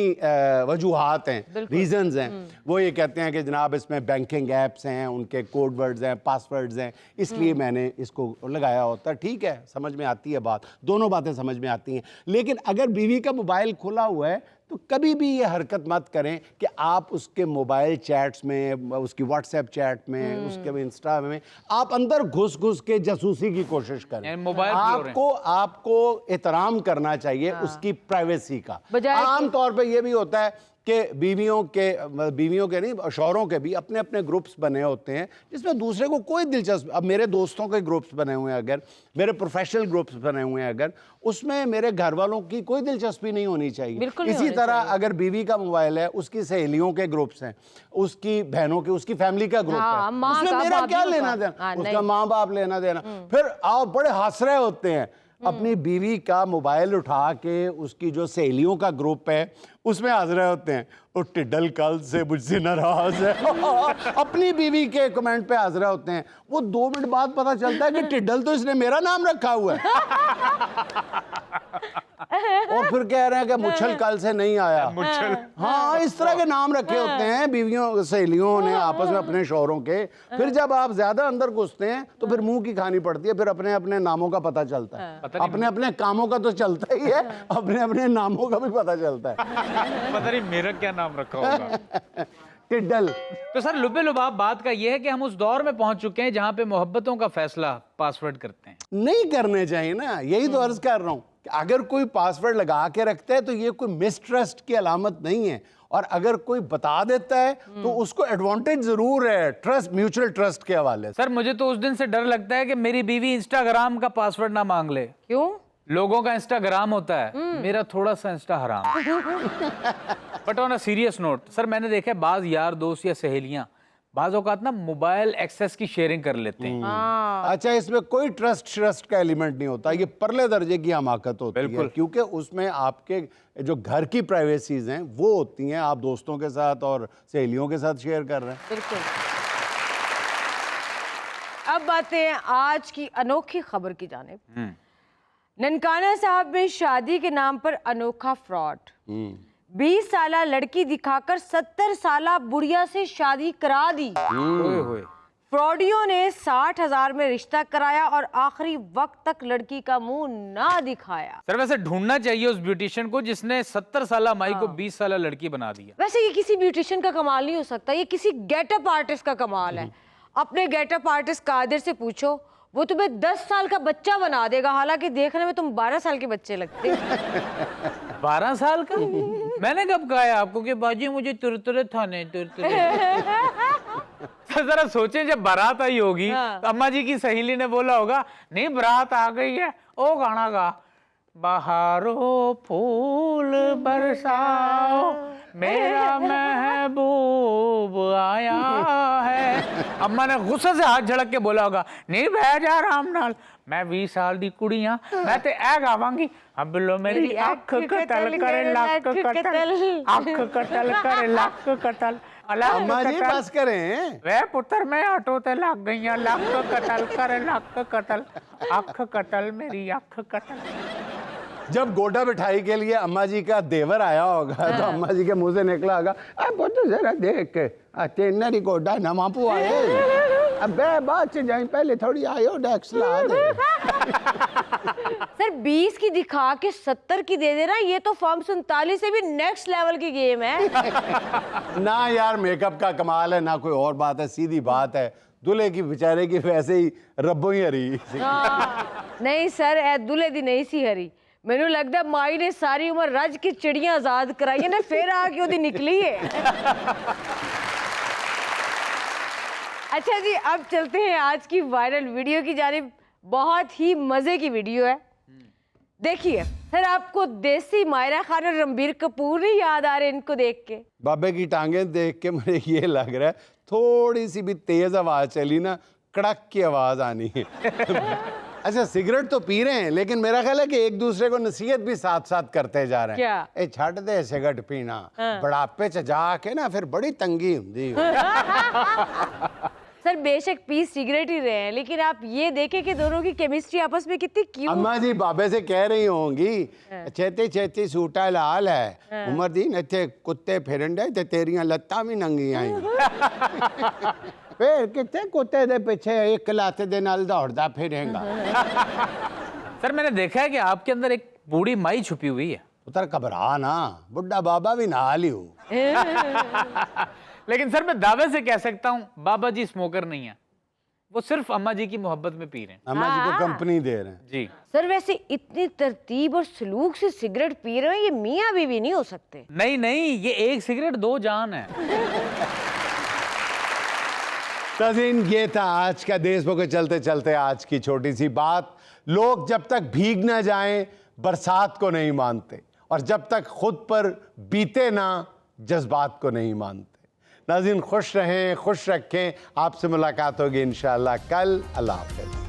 वजूहात हैं, रीजंस हैं। वो ये कहते हैं कि जनाब इसमें बैंकिंग एप्स हैं, उनके कोड वर्ड्स हैं, पासवर्ड्स हैं, इसलिए मैंने इसको लगाया होता है। ठीक है, समझ में आती है बात, दोनों बातें समझ में आती हैं। लेकिन अगर बीवी का मोबाइल खुला हुआ है तो कभी भी ये हरकत मत करें कि आप उसके मोबाइल चैट्स में, उसकी व्हाट्सएप चैट में, उसके इंस्टा में आप अंदर घुस घुस के जासूसी की कोशिश करें। आपको एहतराम करना चाहिए उसकी प्राइवेसी का। आम तौर पे ये भी होता है कि बीवियों के नहीं, शौहरों के भी अपने अपने ग्रुप्स बने होते हैं जिसमें दूसरे को कोई दिलचस्प, अब मेरे दोस्तों के ग्रुप्स बने हुए हैं, अगर मेरे प्रोफेशनल ग्रुप्स बने हुए हैं, अगर उसमें मेरे घर वालों की कोई दिलचस्पी नहीं होनी चाहिए। इसी तरह अगर बीवी का मोबाइल है, उसकी सहेलियों के ग्रुप्स हैं, उसकी बहनों के, उसकी फैमिली का ग्रुप है, उसमें मेरा क्या लेना देना, उसका माँ बाप लेना देना। फिर आप बड़े हंस रहे होते हैं अपनी बीवी का मोबाइल उठा के उसकी जो सहेलियों का ग्रुप है उसमें हंस रहे होते हैं, वो टिड्डल कल से मुझसे नाराज है। अपनी बीवी के कमेंट पे हंस रहे होते हैं। वो 2 मिनट बाद पता चलता है कि टिड्डल तो इसने मेरा नाम रखा हुआ है। और फिर कह रहे हैं कि मुच्छल कल से नहीं आया। मुच्छल, हाँ, इस तरह के नाम रखे होते हैं बीवियों सहेलियों ने आपस में अपने शौहरों के। फिर जब आप ज्यादा अंदर घुसते हैं तो फिर मुंह की खानी पड़ती है, फिर अपने अपने नामों का पता चलता है। अपने अपने कामों का तो चलता ही है, अपने अपने नामों का भी पता चलता है। पता नहीं मेरा क्या नाम रखा होगा। टिड्डल। तो सर, लुबे लुबाब बात का यह है कि हम उस दौर में पहुंच चुके हैं जहां पे मोहब्बतों का फैसला पासवर्ड करते हैं। नहीं करने चाहिए ना, यही तो अर्ज कर रहा हूं। अगर कोई पासवर्ड लगा के रखता है तो ये कोई मिसट्रस्ट की अलामत नहीं है, और अगर कोई बता देता है तो उसको एडवांटेज जरूर है, ट्रस्ट, म्यूचुअल ट्रस्ट के हवाले से। सर, मुझे तो उस दिन से डर लगता है कि मेरी बीवी इंस्टाग्राम का पासवर्ड ना मांग ले। क्यों? लोगों का इंस्टाग्राम होता है, मेरा थोड़ा सा इंस्टा हराम। But on a serious note, sir, मैंने देखा है बाज यार दोस्त या सहेलियां बाज औकात ना मोबाइल एक्सेस की शेयरिंग कर लेते हैं। अच्छा, इसमें कोई ट्रस्ट का एलिमेंट नहीं होता, ये परले दर्जे की हमाकत होती है, क्योंकि उसमें आपके जो घर की प्राइवेसीज हैं वो होती हैं, आप दोस्तों के साथ और सहेलियों के साथ शेयर कर रहे हैं। बिल्कुल। अब बातें हैं आज की अनोखी खबर की जानिब। ननकाना साहब में शादी के नाम पर अनोखा फ्रॉड। 20 साला लड़की दिखाकर 70 साला बुढ़िया से शादी करा दी। फ्रॉडियों ने 60,000 में रिश्ता कराया और आखिरी वक्त तक लड़की का मुंह ना दिखाया। सर, वैसे ढूंढना चाहिए उस ब्यूटिशियन को जिसने 70 साला माई को 20 साला लड़की बना दिया। वैसे ये किसी ब्यूटिशियन का कमाल नहीं हो सकता, ये किसी गेटअप आर्टिस्ट का कमाल है। अपने गेटअप आर्टिस्ट कादिर से पूछो, वो तुम्हें 10 साल का बच्चा बना देगा, हालांकि देखने में तुम 12 साल के बच्चे लगते। 12 साल का? मैंने कब कहा है आपको कि बाजी मुझे तुरतुरे थाने तुरतुरे। जरा सोचें, जब बारात आई होगी तो अम्मा जी की सहेली ने बोला होगा, नहीं बारात आ गई है, ओ गाना गा, बहारों फूल बरसाओ मेरा महबूब आया है। अम्मा ने गुस्से से हाथ झड़क के बोला होगा, नहीं बह जा आराम नाल, मैं 20 साल दी कुड़ियां, मैं ते ऐ गावांगी, अब लो मेरी अख कतल करे लक कतल, अख कतल करे लक कतल। अम्मा जी बस करें, वे पुत्र मैं ऑटो ते लग गई, लक कतल करे लक कतल, अख कतल मेरी अख कतल। जब गोटा मिठाई के लिए अम्मा जी का देवर आया होगा तो अम्मा जी के मुंह से निकला होगा, अब तो जरा देख के तेनरी गोटा ना मापू आए, अबे बात से जाए पहले थोड़ी आयोडेक्स ला दे। सर 20 की दिखा के 70 की दे देना, ये तो फॉर्म 47 से भी नेक्स्ट लेवल की गेम है। ना यार मेकअप का कमाल है ना कोई और बात है, सीधी बात है, दूल्हे की बेचारे की वैसे ही रब्बों ही हरी। नहीं सर ए दूल्हे दी नहीं सी हरी, मैनू लगता माई ने सारी उम्र रज की चिड़ियां आजाद कराई ने फिर आके ओदी निकली है। अच्छा जी, अब चलते हैं आज की वायरल वीडियो की जानिब। बहुत ही मजे की वीडियो है, देखिए। सर आपको देसी मायरा खान और रणबीर कपूर नहीं याद आ रहे इनको देख के? बाबे की टांगे देख के मुझे ये लग रहा है थोड़ी सी भी तेज आवाज चली ना कड़क की आवाज आनी है। अच्छा सिगरेट तो पी रहे हैं लेकिन मेरा ख्याल है कि एक दूसरे को नसीहत भी साथ साथ करते जा रहे हैं। क्या? ए छड़ दे सिगरेट पीना, बुढ़ापे च जाके ना फिर बड़ी तंगी हुंदी। सर बेशक पी सिगरेट ही रहे हैं लेकिन आप ये देखें कि दोनों की केमिस्ट्री आपस में कितनी क्यूट। अम्मा जी बाबे से कह रही होंगी छेती छेती सूटा लाल है, उमर दी इत्थे कुत्ते फिरन दे ते तेरियां लत्तां भी नंगियां हैं। फिर कितने कुत्ते दे पीछे एक लात दे नाल दौड़दा फिरेगा। सर मैंने देखा है कि आपके अंदर एक बूढ़ी माई छुपी हुई है। उतर घबरा ना, बुढ़ा बाबा भी नाल ही हो। लेकिन सर मैं दावे से कह सकता हूँ बाबा जी स्मोकर नहीं है, वो सिर्फ अम्मा जी की मोहब्बत में पी रहे हैं। अम्मा जी को कंपनी दे रहे हैं। जी सर वैसे इतनी तरतीब और सलूक से सिगरेट पी रहे हैं, ये मियाँ बीवी नहीं हो सकते। नहीं नहीं, ये एक सिगरेट दो जान है। तज़ीन ये था आज का देशभक्त के चलते चलते आज की छोटी सी बात। लोग जब तक भीग ना जाएं बरसात को नहीं मानते, और जब तक खुद पर बीते ना जज्बात को नहीं मानते। नाज़रीन खुश रहें, खुश रखें। आपसे मुलाकात होगी इंशाअल्लाह कल। अल्लाह हाफ़िज़।